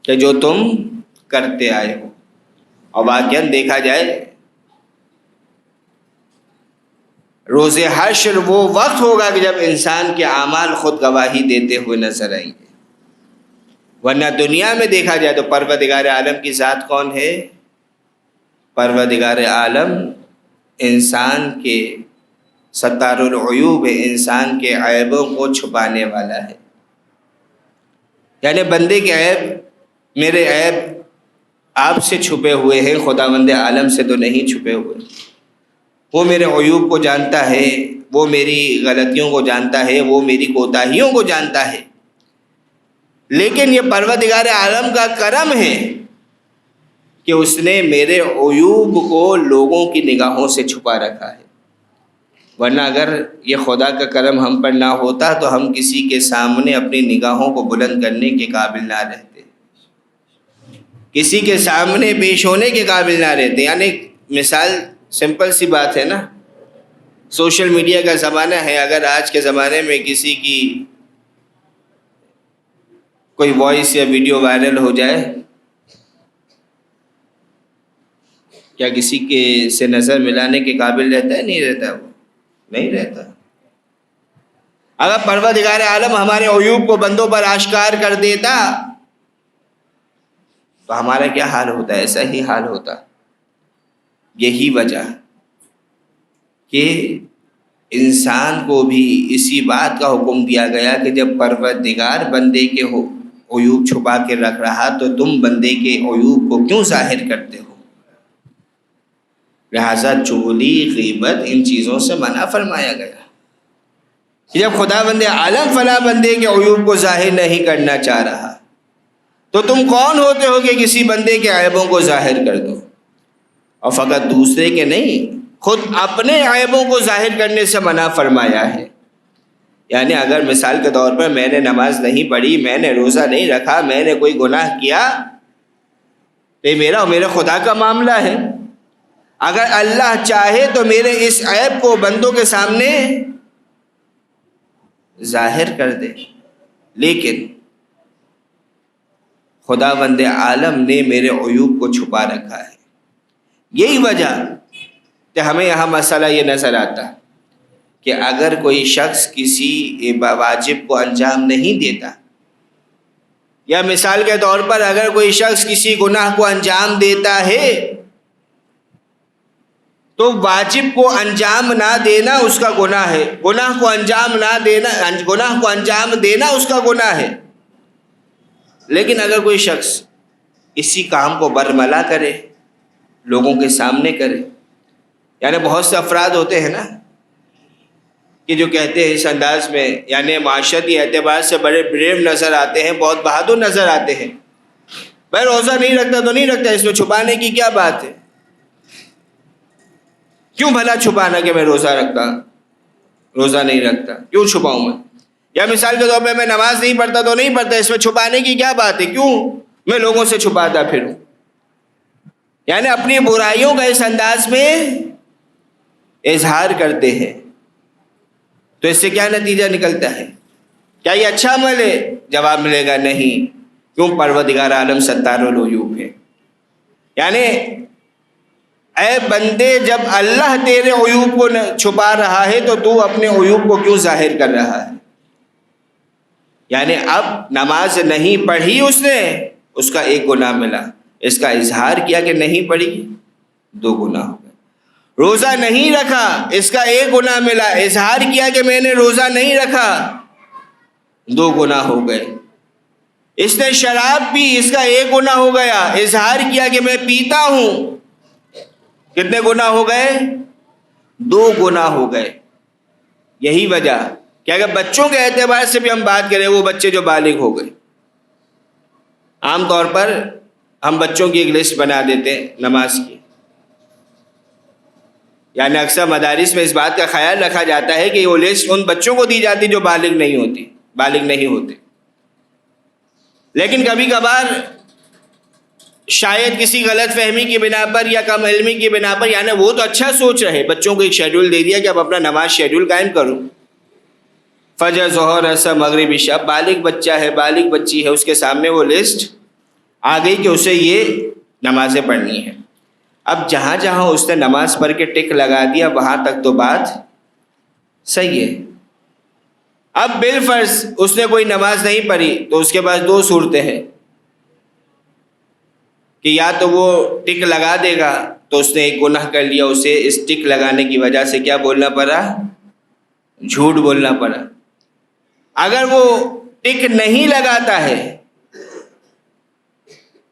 کہ جو تم کرتے آئے ہو. اور واقعاً دیکھا جائے روز حشر وہ وقت ہوگا کہ جب انسان کے اعمال خود گواہی دیتے ہوئے نظر آئیں گے. ورنہ دنیا میں دیکھا جائے تو پروردگار عالم کی ذات کون ہے؟ پروردگار عالم انسان کے ستار العیوب ہے، انسان کے عیبوں کو چھپانے والا ہے. یعنی بندے کے عیب، میرے عیب آپ سے چھپے ہوئے ہیں، خداوند عالم سے تو نہیں چھپے ہوئے. وہ میرے عیوب کو جانتا ہے، وہ میری غلطیوں کو جانتا ہے، وہ میری کوتاہیوں کو جانتا ہے. لیکن یہ پروردگار عالم کا کرم ہے کہ اس نے میرے عیوب کو لوگوں کی نگاہوں سے چھپا رکھا ہے. ورنہ اگر یہ خدا کا کرم ہم پر نہ ہوتا تو ہم کسی کے سامنے اپنی نگاہوں کو بلند کرنے کے قابل نہ رہتے، کسی کے سامنے پیش ہونے کے قابل نہ رہتے. یعنی مثال سمپل سی بات ہے نا، سوشل میڈیا کا زمانہ ہے. اگر آج کے زمانے میں کسی کی کوئی وائس یا ویڈیو وائرل ہو جائے، کیا کسی کے سے نظر ملانے کے قابل رہتا ہے؟ نہیں رہتا، وہ نہیں رہتا. اگر پروردگار عالم ہمارے عیوب کو بندوں پر آشکار کر دیتا تو ہمارا کیا حال ہوتا ہے؟ ایسا ہی حال ہوتا. یہی وجہ کہ انسان کو بھی اسی بات کا حکم دیا گیا کہ جب پروردگار بندے کے عیوب چھپا کے رکھ رہا تو تم بندے کے عیوب کو کیوں ظاہر کرتے ہو؟ لہذا چغلی، غیبت، ان چیزوں سے منع فرمایا گیا کہ جب خدا بند عالم فلاں بندے کے عیوب کو ظاہر نہیں کرنا چاہ رہا تو تم کون ہوتے ہو کہ کسی بندے کے عیبوں کو ظاہر کر دو؟ اور فقط دوسرے کے نہیں، خود اپنے عیبوں کو ظاہر کرنے سے منع فرمایا ہے۔ یعنی اگر مثال کے طور پر میں نے نماز نہیں پڑھی، میں نے روزہ نہیں رکھا، میں نے کوئی گناہ کیا، تو یہ میرا اور میرے خدا کا معاملہ ہے۔ اگر اللہ چاہے تو میرے اس عیب کو بندوں کے سامنے ظاہر کر دے، لیکن خدا بند عالم نے میرے عیوب کو چھپا رکھا ہے۔ یہی وجہ کہ ہمیں یہاں مسئلہ یہ نظر آتا کہ اگر کوئی شخص کسی واجب کو انجام نہیں دیتا، یا مثال کے طور پر اگر کوئی شخص کسی گناہ کو انجام دیتا ہے تو واجب کو انجام نہ دینا اس کا گناہ ہے، گناہ کو انجام دینا اس کا گناہ ہے۔ لیکن اگر کوئی شخص اسی کام کو برملا کرے، لوگوں کے سامنے کرے، یعنی بہت سے افراد ہوتے ہیں نا کہ جو کہتے ہیں اس انداز میں، یعنی معاشرتی اعتبار سے بڑے بریو نظر آتے ہیں، بہت بہادر نظر آتے ہیں، بھائی روزہ نہیں رکھتا تو نہیں رکھتا، اس میں چھپانے کی کیا بات ہے؟ کیوں بھلا چھپانا کہ میں روزہ نہیں رکھتا، کیوں چھپاؤں میں؟ یا مثال کے طور پہ میں نماز نہیں پڑھتا تو نہیں پڑھتا، اس میں چھپانے کی کیا بات ہے، کیوں میں لوگوں سے چھپاتا پھروں؟ یعنی اپنی برائیوں کا اس انداز میں اظہار کرتے ہیں، تو اس سے کیا نتیجہ نکلتا ہے؟ کیا یہ اچھا عمل ہے؟ جواب ملے گا نہیں، کیوں؟ پروردگار عالم ستار العیوب ہے۔ یعنی اے بندے، جب اللہ تیرے عیوب کو چھپا رہا ہے تو تو اپنے عیوب کو کیوں ظاہر کر رہا ہے؟ یعنی اب نماز نہیں پڑھی اس نے، اس کا ایک گناہ ملا، اس کا اظہار کیا کہ نہیں پڑھی، 2 گناہ ہو گئے۔ روزہ نہیں رکھا، اس کا ایک گناہ ملا، اظہار کیا کہ میں نے روزہ نہیں رکھا، 2 گناہ ہو گئے۔ اس نے شراب پی، اس کا ایک گناہ ہو گیا، اظہار کیا کہ میں پیتا ہوں، کتنے گناہ ہو گئے؟ 2 گناہ ہو گئے۔ یہی وجہ کہ اگر بچوں کے اعتبار سے بھی ہم بات کریں، وہ بچے جو بالغ ہو گئے، عام طور پر ہم بچوں کی ایک لسٹ بنا دیتے ہیں نماز کی، یعنی اکثر مدارس میں اس بات کا خیال رکھا جاتا ہے کہ وہ لسٹ ان بچوں کو دی جاتی جو بالغ نہیں ہوتے، لیکن کبھی کبھار شاید کسی غلط فہمی کی بنا پر یا کم علمی کی بنا پر، یعنی وہ تو اچھا سوچ رہے، بچوں کو ایک شیڈول دے دیا کہ اب اپنا نماز شیڈول قائم کرو، فجر، ظہر، عصر، مغرب، عشاء، بالغ بچہ ہے، بالغ بچی ہے، اس کے سامنے وہ لسٹ آ گئی کہ اسے یہ نمازیں پڑھنی ہے۔ اب جہاں جہاں اس نے نماز پڑھ کے ٹک لگا دیا وہاں تک تو بات صحیح ہے۔ اب بالفرض اس نے کوئی نماز نہیں پڑھی تو اس کے پاس 2 صورتیں ہیں کہ یا تو وہ ٹک لگا دے گا تو اس نے ایک گناہ کر لیا، اسے اس ٹک لگانے کی وجہ سے کیا بولنا پڑا؟ جھوٹ بولنا پڑا۔ اگر وہ ٹک نہیں لگاتا ہے،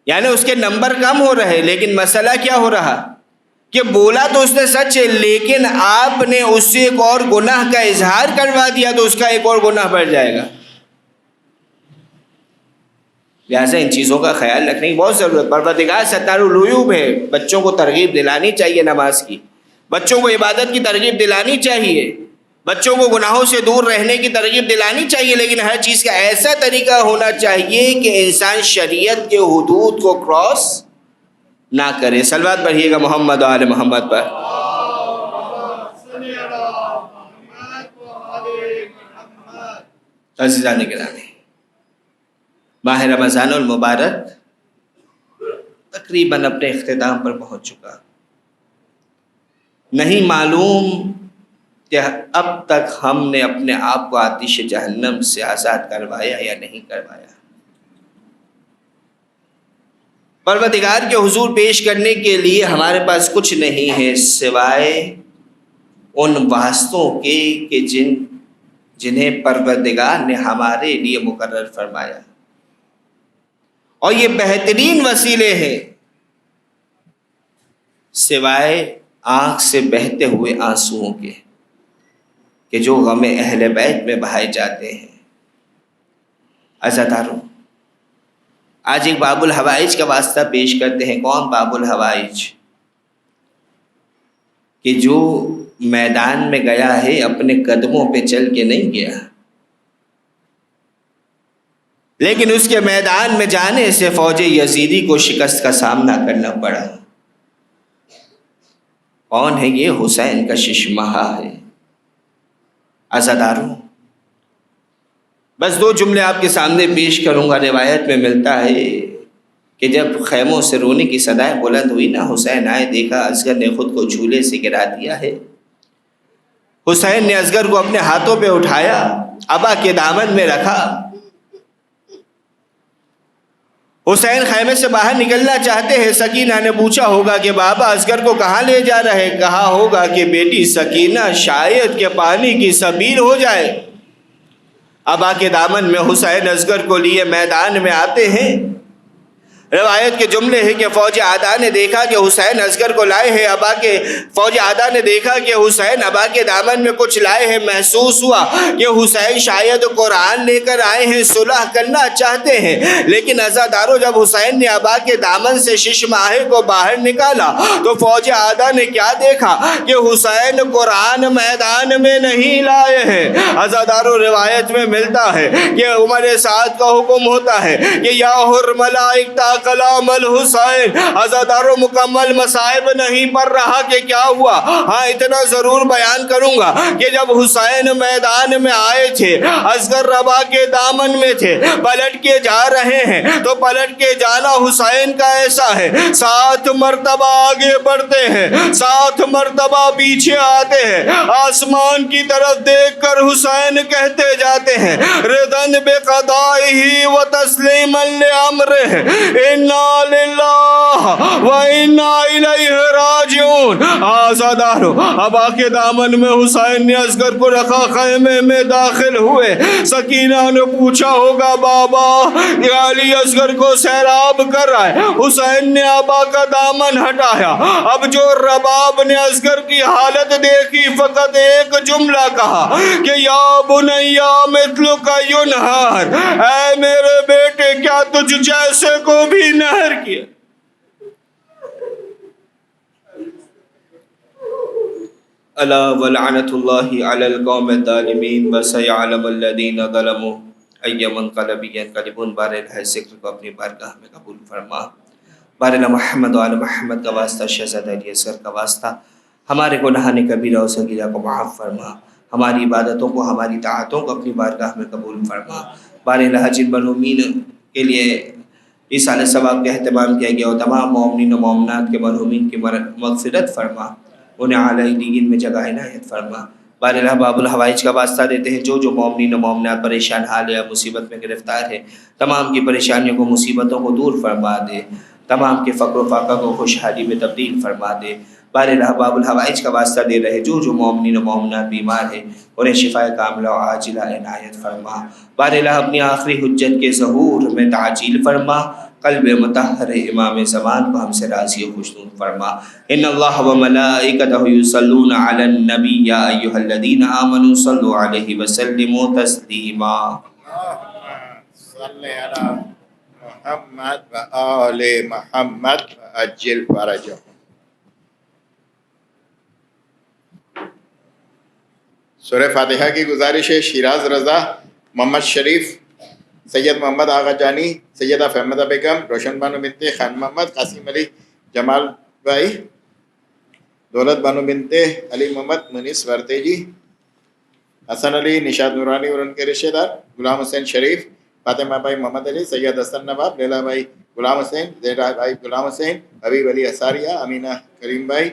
یعنی اس کے نمبر کم ہو رہے، لیکن مسئلہ کیا ہو رہا کہ بولا تو اس نے سچ ہے، لیکن آپ نے اس سے ایک اور گناہ کا اظہار کروا دیا تو اس کا ایک اور گناہ بڑھ جائے گا۔ لہٰذا ان چیزوں کا خیال رکھنے کی بہت ضرورت۔ پروردگار ستار العیوب ہے، بچوں کو ترغیب دلانی چاہیے نماز کی، بچوں کو عبادت کی ترغیب دلانی چاہیے، بچوں کو گناہوں سے دور رہنے کی ترغیب دلانی چاہیے، لیکن ہر چیز کا ایسا طریقہ ہونا چاہیے کہ انسان شریعت کے حدود کو کراس نہ کرے۔ صلوات پڑھیے گا محمد و آل محمد پر۔ عزیزان گرامی، ماہ رمضان المبارک تقریباً اپنے اختتام پر پہنچ چکا۔ نہیں معلوم کہ اب تک ہم نے اپنے آپ کو آتش جہنم سے آزاد کروایا یا نہیں کروایا۔ پروردگار کے حضور پیش کرنے کے لیے ہمارے پاس کچھ نہیں ہے سوائے ان واسطوں کے کہ جنہیں پروردگار نے ہمارے لیے مقرر فرمایا، اور یہ بہترین وسیلے ہیں سوائے آنکھ سے بہتے ہوئے آنسوؤں کے کہ جو غم اہل بیت میں بہائے جاتے ہیں۔ عزادارو، آج ایک باب الحوائج کا واسطہ پیش کرتے ہیں۔ کون باب الحوائج؟ کہ جو میدان میں گیا ہے اپنے قدموں پہ چل کے نہیں گیا، لیکن اس کے میدان میں جانے سے فوج یزیدی کو شکست کا سامنا کرنا پڑا۔ کون ہے یہ؟ حسین کا ششمہا ہے۔ عزادارو، بس دو جملے آپ کے سامنے پیش کروں گا۔ روایت میں ملتا ہے کہ جب خیموں سے رونے کی صدائیں بلند ہوئی نا، حسین آئے، دیکھا اصغر نے خود کو جھولے سے گرا دیا ہے۔ حسین نے اصغر کو اپنے ہاتھوں پہ اٹھایا، ابا کے دامن میں رکھا۔ حسین خیمے سے باہر نکلنا چاہتے ہیں۔ سکینہ نے پوچھا ہوگا کہ بابا اصغر کو کہاں لے جا رہے؟ کہا ہوگا کہ بیٹی سکینہ شاید کہ پانی کی سبیل ہو جائے۔ ابا کے دامن میں حسین اصغر کو لیے میدان میں آتے ہیں۔ روایت کے جملے ہیں کہ فوج اعداء نے دیکھا کہ حسین اصغر کو لائے ہیں، فوج اعداء نے دیکھا کہ حسین ابا کے دامن میں کچھ لائے ہیں۔ محسوس ہوا کہ حسین شاید قرآن لے کر آئے ہیں، صلح کرنا چاہتے ہیں۔ لیکن عزادارو، جب حسین نے ابا کے دامن سے ششماہے کو باہر نکالا تو فوج اعداء نے کیا دیکھا کہ حسین قرآن میدان میں نہیں لائے ہیں۔ عزادارو، روایت میں ملتا ہے کہ عمر سعد کا حکم ہوتا ہے کہ یا حرملائک کلام الحسین۔ عزادارو، مکمل مصائب نہیں پڑھ رہا کہ کیا ہوا، ہاں اتنا ضرور بیان کروں گا کہ جب حسین میدان میں آئے تھے، اصغر ربا کے دامن میں تھے، پلٹ کے جا رہے ہیں تو پلٹ کے جانا حسین کا ایسا ہے، 7 مرتبہ آگے بڑھتے ہیں، 7 مرتبہ پیچھے آتے ہیں، آسمان کی طرف دیکھ کر حسین کہتے جاتے ہیں رضن بقضائہ و تسلیما لامرہ، انا للہ و انا الیہ راجعون۔ عزادارو، ابا کے دامن میں حسین نے اصغر کو رکھا، خیمے میں داخل ہوئے۔ سکینہ نے پوچھا ہوگا بابا علی اصغر کو سیراب کر رہا ہے۔ حسین نے ابا کا دامن ہٹایا۔ اب جو رباب نے اصغر کی حالت دیکھی، فقط ایک جملہ کہا کہ یا بنیا مثلک ینہر، اے میرے بیٹے کیا تجھ جیسے کو بھی نہر کیا۔ الا ولعنت اللہ علی القوم الظالمین وسیعلم الذین ظلموا ای منقلب ینقلبون۔ بارہ ذکر کو اپنی بارگاہ میں قبول فرما۔ بارہ محمد و آل محمد کا واسطہ، شہزادہ علی اصغر کا واسطہ، ہمارے گناہان کبیرہ و صغیرہ کو معاف فرما، ہماری عبادتوں کو، ہماری طاعتوں کو اپنی بارگاہ میں قبول فرما۔ بارہ جن مرحومین کے لیے اس سال ثواب کا اہتمام کیا گیا اور تمام مومنین و مومنات کے مرحومین کی مغفرت فرما، انہیں اعلیٰ علیین میں جگہ عنایت فرما۔ بارہ باب الحوائج کا واسطہ دیتے ہیں جو مومنین و مومنات پریشان حال یا مصیبت میں گرفتار ہے، تمام کی پریشانیوں کو، مصیبتوں کو دور فرما دے، تمام کے فقر و فاقہ کو خوشحالی میں تبدیل فرما دے۔ بارہ باب الحوائج کا واسطہ دے رہے جو مومنین و مومنات بیمار ہیں، انہیں شفاء کاملہ و عاجلہ عنایت فرما۔ بارہ اپنی آخری حجت کے ظہور میں تعجیل فرما، قلب مطہر امام زمان کو ہم سے راضی و خوشنود فرما۔ ان اللہ و ملائکتہ یصلون علی النبی یا ایھا الذین آمنوا صلوا علیہ وسلموا تسلیما۔ صلی علی محمد و آل محمد عجل فرجهم۔ سورہ فاتحہ کی گزارش ہے۔ شیراز رضا، محمد شریف، سید محمد آغا جانی، سیدہ فہمدہ بیگم، روشن بانو بنت خان محمد، قاسم علی جمال بھائی، دولت بانو بنت علی محمد منیس ورتیجی، حسن علی، نشاد نورانی اور ان کے رشتہ دار، غلام حسین شریف، فاطمہ بھائی محمد علی، سید حسن نواب، لیلا بھائی غلام حسین، زیرہ بھائی غلام حسین، حبیب علی اساریہ، امینہ کریم بھائی،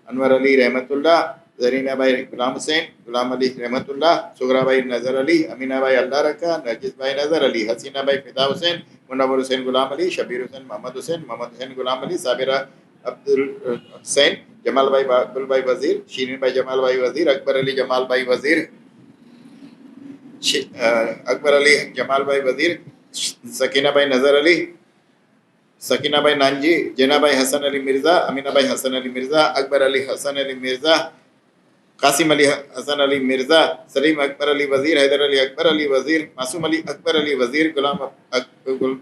انور علی رحمت اللہ، زرینہ بھائی غلام حسین، غلام علی رحمت اللہ، سغرا بھائی نظر علی، امینہ بھائی اللہ رکھا، نرجس بھائی نظر علی، حسینہ بھائی فدا حسین، منور حسین غلام علی، شبیر حسین محمد حسین، محمد حسین غلام علی، صابرہ عبد الحسین، جمال بھائی عبد بھائی وزیر، شیرین بھائی جمال بھائی وزیر، اکبر علی جمال بھائی وزیر، اکبر علی جمال بھائی وزیر، سکینہ بھائی نظر علی، سکینہ بھائی نانجی، جینا بھائی حسن علی مرزا، امینہ بھائی حسن علی مرزا، اکبر علی حسن علی مرزا، قاسم علی حسن علی مرزا، سلیم اکبر علی وزیر، حیدر علی اکبر علی وزیر، معصوم علی اکبر علی وزیر، غلام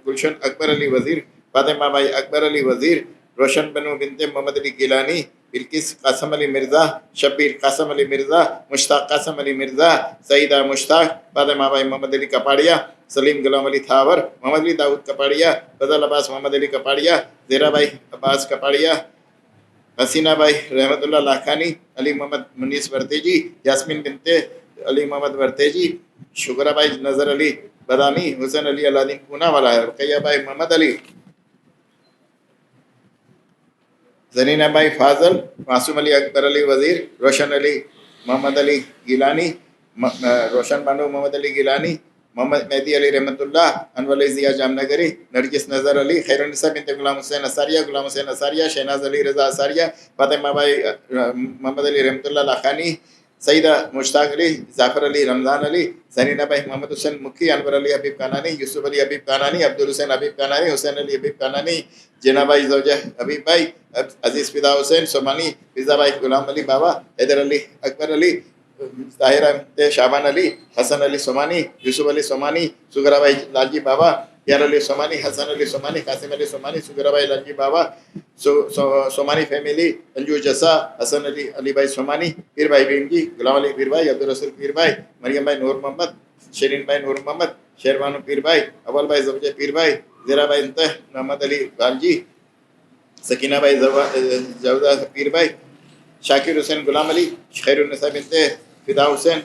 گلشن اکبر علی وزیر، فاطمہ بھائی اکبر علی وزیر، روشن بنو بنت محمد علی گیلانی، بلقیس قاسم علی مرزا، شبیر قاسم علی مرزا، مشتاق قاسم علی مرزا، سعیدہ مشتاق، فاطمہ بھائی محمد علی کپاڑیا، سلیم غلام علی تھاور، محمد علی داؤد کپاڑیا، فضل عباس محمد علی کپاڑیا، زیرہ بھائی عباس کپاڑیا، حسینہ بھائی رحمت اللہ لاکھانی، علی محمد منیس ورتیجی، یاسمین بنت علی محمد ورتیجی، شکرہ بھائی نظر علی بدامی، حسین علی علادین پونا والا ہے، رقیہ بھائی محمد علی، زرینہ بھائی فاضل، معصوم علی اکبر علی وزیر، روشن علی محمد علی گیلانی، روشن بانو محمد علی گیلانی، محمد مہدی علی رحمت اللہ، انور علی ضیاء جام نگری، نرگس نظر علی، خیرالنساء بنت غلام حسین اساریہ، غلام حسین اساریہ، شہناز علی رضا اساریہ، فاطمہ بھائی محمد علی رحمت اللہ لاکھانی، سعیدہ مشتاق علی، ظافر علی رمضان علی، زرینہ بھائی محمد حسین مکی، انور علی حبیب کانانی، یوسف علی حبیب کانانی، عبد الحسین حبیب کانانی، حسین علی حبیب کانانی، جینا بھائی زوجہ حبیب بھائی، عزیز فدا حسین سومانی، فضا بھائی غلام علی بابا، حیدر علی اکبر علی، طاہرہ بنت شعبان علی، حسن علی سومانی، یوسف علی سومانی، سغرا بھائی لالجی بابا، پیار علی سومانی، حسن علی سومانی، قاسم علی سومانی، سغرا بھائی لالجی بابا، سومانی فیملی، انجو جسا، حسن علی علی بھائی سومانی، پیر بھائی بینجی، غلام علی پیر بھائی، عبدالرسول پیر بھائی، مریم بھائی نور محمد، شیرین بھائی نور محمد، شیروانو پیر بھائی، اول بھائی زوجہ پیر بھائی، زیرہ بھائی انتہ محمد علی بالجی، سکینہ بھائی جوزہ پیر بھائی، شاکر حسین غلام علی، خیر النساء بنت فدا حسین،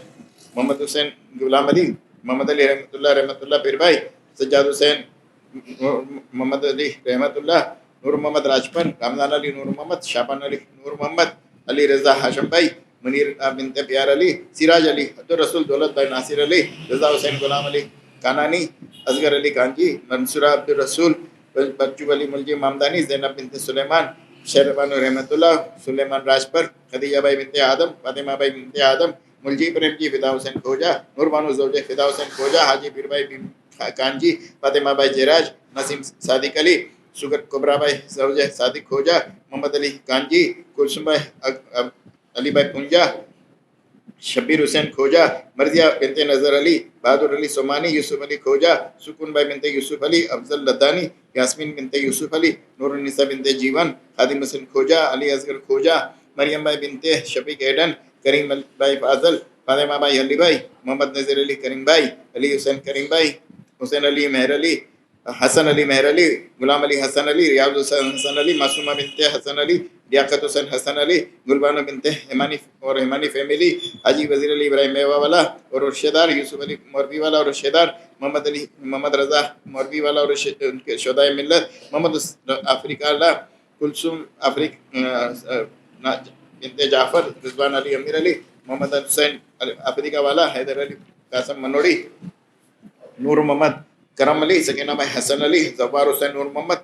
محمد حسین غلام علی، محمد علی رحمت اللہ پیر بھائی، سجاد حسین محمد علی رحمت اللہ، نور محمد راجپن، رمضان علی نور محمد، شابان علی نور محمد، علی رضا ہاشم بھائی، منیر بنت پیار علی، سراج علی عبدالرسول، دولت بھائی ناصر علی، رضا حسین غلام علی کانانی، اصغر علی کانجی، منصورہ عبدالرسول، بچو علی ملجی مامدانی، زینب بنت سلیمان، شیربانو رحمت اللہ، سلیمان راجپر، خدیجہ بھائی بنت آدم، فاطمہ بھائی بنت آدم، ملجی پریم جی، فدا حسین کھوجا، نور بانو زوجہ فدا حسین کھوجا، حاجی پیر بھائی کانجی، فاطمہ بھائی جراج، نسیم صادق علی، شگر کبرا بھائی زوجہ صادق کھوجا، محمد علی کانجی، کلثوم بھائی علی بھائی پنجا، شبیر حسین کھوجا، مرضیہ بنت نظر علی، بہادر علی سومانی، یوسف علی کھوجا، سکون بھائی بنت یوسف علی، افضل لدانی، یاسمین بنت یوسف علی، نور النساء بنت جیون، خادم حسین کھوجا، علی اصغر کھوجا، مریم بھائی بنت شفیق ایڈن، کریم بھائی فاضل، فاطمہ بھائی علی بھائی، محمد نذیر علی کریم بھائی، علی حسین کریم بھائی، حسین علی مہر علی، حسن علی مہر علی، غلام علی حسن علی، ریاض حسین حسن علی، معصومہ بنت حسن علی، لیاقت حسین حسن علی، گلبانو بنت حمانی اور حمانی فیملی، حاجی وزیر علی ابراہیم میوا والا اور رشدہ دار، یوسف علی موربی والا اور رشدہ دار، محمد رضا موربی والا اور ان کے شہدائے ملت، محمد افریقہ اللہ، کلثوم بنت جعفر، رضوان علی امیر علی، محمد حسین افریقہ والا، حیدر علی قاسم منوڑی، نور محمد کرم علی، سکینہ بھائی حسن علی، زوار حسین نور محمد،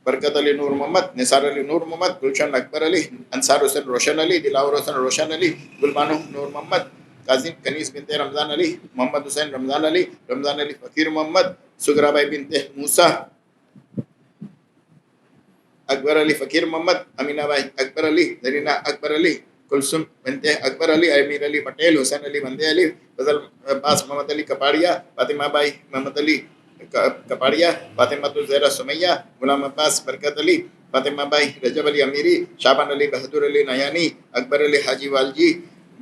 برکت علی نور محمد، نثار علی نور محمد، گلشن اکبر علی، انصار حسین روشن علی، دلاور حسین روشن علی، گلبانو نور محمد، قاسم کنیز بنت رمضان علی، محمد حسین رمضان علی، رمضان علی فقیر محمد، سغرا بھائی بنت موسیٰ، اکبر علی فقیر محمد، امینہ بھائی اکبر علی، زرینہ اکبر علی، کلثوم بنت اکبر علی، امیر علی پٹیل، حسین علی بندے علی، فضل عباس محمد علی کپاڑیا، فاطمہ بھائی محمد علی کپاڑیا، فاطمہ الزہرا سمیہ، غلام عباس برکت علی، فاطمہ بھائی رجب علی امیری، شابان علی بہادر علی نیانی، اکبر علی حاجی والجی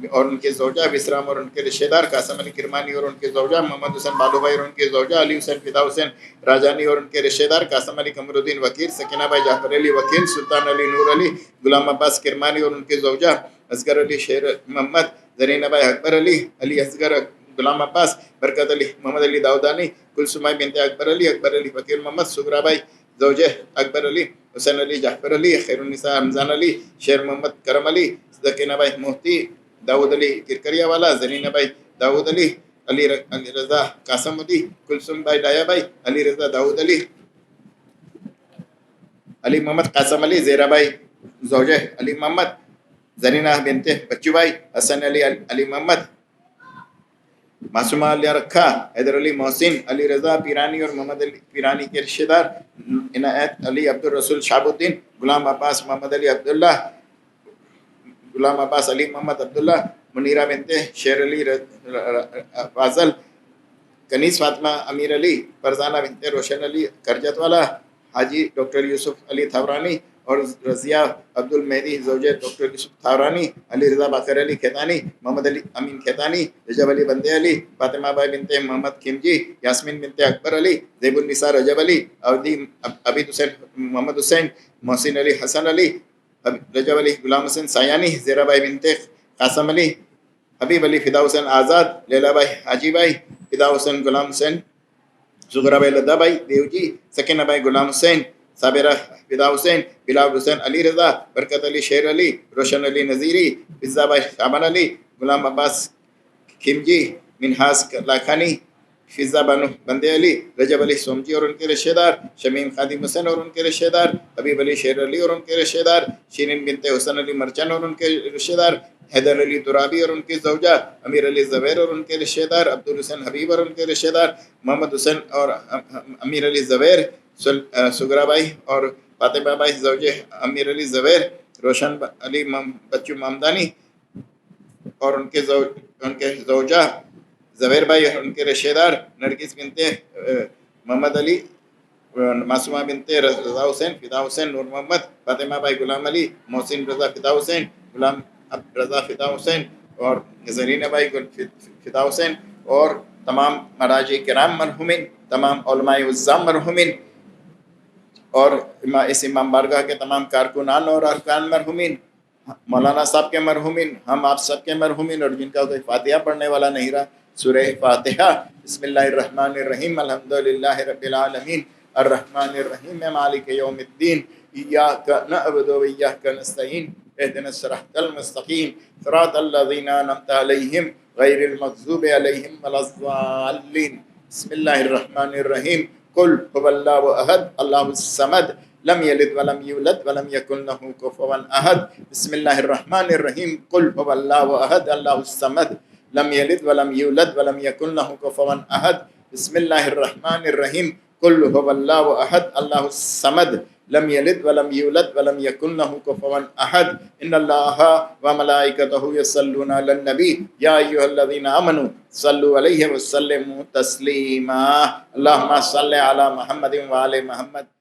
اور ان کے زوجہ، وسرام اور ان کے رشتہ دار، قاسم علی کرمانی اور ان کے زوجہ، محمد حسین بالو بھائی اور ان کے زوجہ، علی حسین فدا حسین راجانی اور ان کے رشتہ دار، قاسم علی قمر الدین وکیل، سکینہ بھائی جعفر علی وکیل، سلطان علی نور علی، غلام عباس کرمانی اور ان کے زوجہ، اصغر علی شیر محمد، زرینہ بھائی اکبر علی، علی اصغر غلام عباس، برکت علی محمد علی داؤدانی، کلثوم بنت اکبر علی، اکبر علی فقیر محمد، سغرا بھائی زوجہ اکبر علی حسین علی جعفر علی خیر النساء رمضان علی شیر محمد کرم علی ذکینہ بھائی مفتی داؤد علی کرکریا والا زرینہ بھائی داؤد علی علی رضا قاسم علی کلثوم بھائی ڈایا بھائی علی رضا داؤد علی علی محمد قاسم علی زیرہ بھائی زوجہ علی محمد زرینہ بنت بچو بھائی حسن علی علی محمد معصومہ علیہ رکھا حیدر علی محسن علی رضا پیرانی اور محمد علی پیرانی کے رشتہ دار عنایت علی عبد الرسول شہاب الدین غلام عباس محمد علی عبداللہ غلام عباس علی محمد عبداللہ منیرہ بنت شیر علی فاضل کنیز فاطمہ امیر علی فرزانہ بنت روشن علی کرجت والا حاجی ڈاکٹر یوسف علی تھاورانی اور رضیہ عبد المہدی زوجہ ڈاکٹر یوسف تھاورانی علی رضا باقر علی کھیتانی محمد علی امین کھیتانی رجب علی بندے علی فاطمہ بھائی بنت محمد کھمجی یاسمین بنت اکبر علی زیب النساء رجب علی عبید حسین محمد حسین محسن علی حسن علی رجب علی غلام حسین سایانی زیرہ بھائی بنت قاسم علی حبیب علی فدا حسین آزاد لیلا بھائی حاجی بھائی فدا حسین غلام حسین زغرہ بھائی لدہ بھائی دیوجی سکینہ بھائی غلام حسین صابرہ فدا حسین بلاول حسین علی رضا برکت علی شیر علی روشن علی نذیری فضا بھائی شابان علی غلام عباس کھمجی منہاس لاکھانی فضا بانو بندے علی رجب علی سومجی اور ان کے رشتہ دار شمیم خادم حسین اور ان کے رشتہ دار حبیب علی شیر علی اور ان کے رشتہ دار شیرین بنت حسن علی مرچن اور ان کے رشتہ دار حیدر علی ترابی اور ان کی زوجہ امیر علی زبیر اور ان کے رشتہ دار عبد الحسین حبیب اور ان کے رشتہ دار محمد حسین اور امیر علی زبیر سگرا بھائی اور فاطمہ بھائی زوجہ امیر علی زبیر روشن علی بچو مامدانی اور ان کے زوجہ زبیر بھائی اور ان کے رشتہ دار نرگس بنت محمد علی معصومہ بنت رضا حسین فدا حسین نور محمد فاطمہ بھائی غلام علی محسن رضا فدا حسین غلام رضا فدا حسین اور زرینہ بھائی فدا حسین اور تمام مراجع کرام مرحومین تمام علماء عظام مرحومین اور اس امام بارگاہ کے تمام کارکنان اور ارکان مرحومین مولانا صاحب کے مرحومین ہم آپ سب کے مرحومین اور جن کا کوئی فاتحہ پڑھنے والا نہیں رہا سورہ فاتحہ بسم اللہ الرحمن الرحیم الحمدللہ رب العالمین الرحمن الرحیم مالک یوم الدین ایاک نعبد و ایاک نستعین اهدنا الصراط المستقیم صراط الذین انعمت علیہم غیر المغضوب علیہم ولا الضالین بسم اللہ الرحمن الرحیم قل هو اللہ احد اللہ الصمد لم یلد ولم یولد ولم یکن له کفوا احد بسم اللہ الرحمن الرحیم قل هو اللہ احد اللہ الصمد لم یلد ولم یولد ولم یکن له کفوا احد بسم اللہ الرحمن الرحیم قل هو اللہ احد اللہ الصمد لم یلد ولم یولد ولم یکن له کفوا احد ان اللہ وملائکتہ یصلون علی النبی یا ایھا الذین آمنوا صلوا علیہ وسلموا تسلیما اللہم صل علی محمد وآل محمد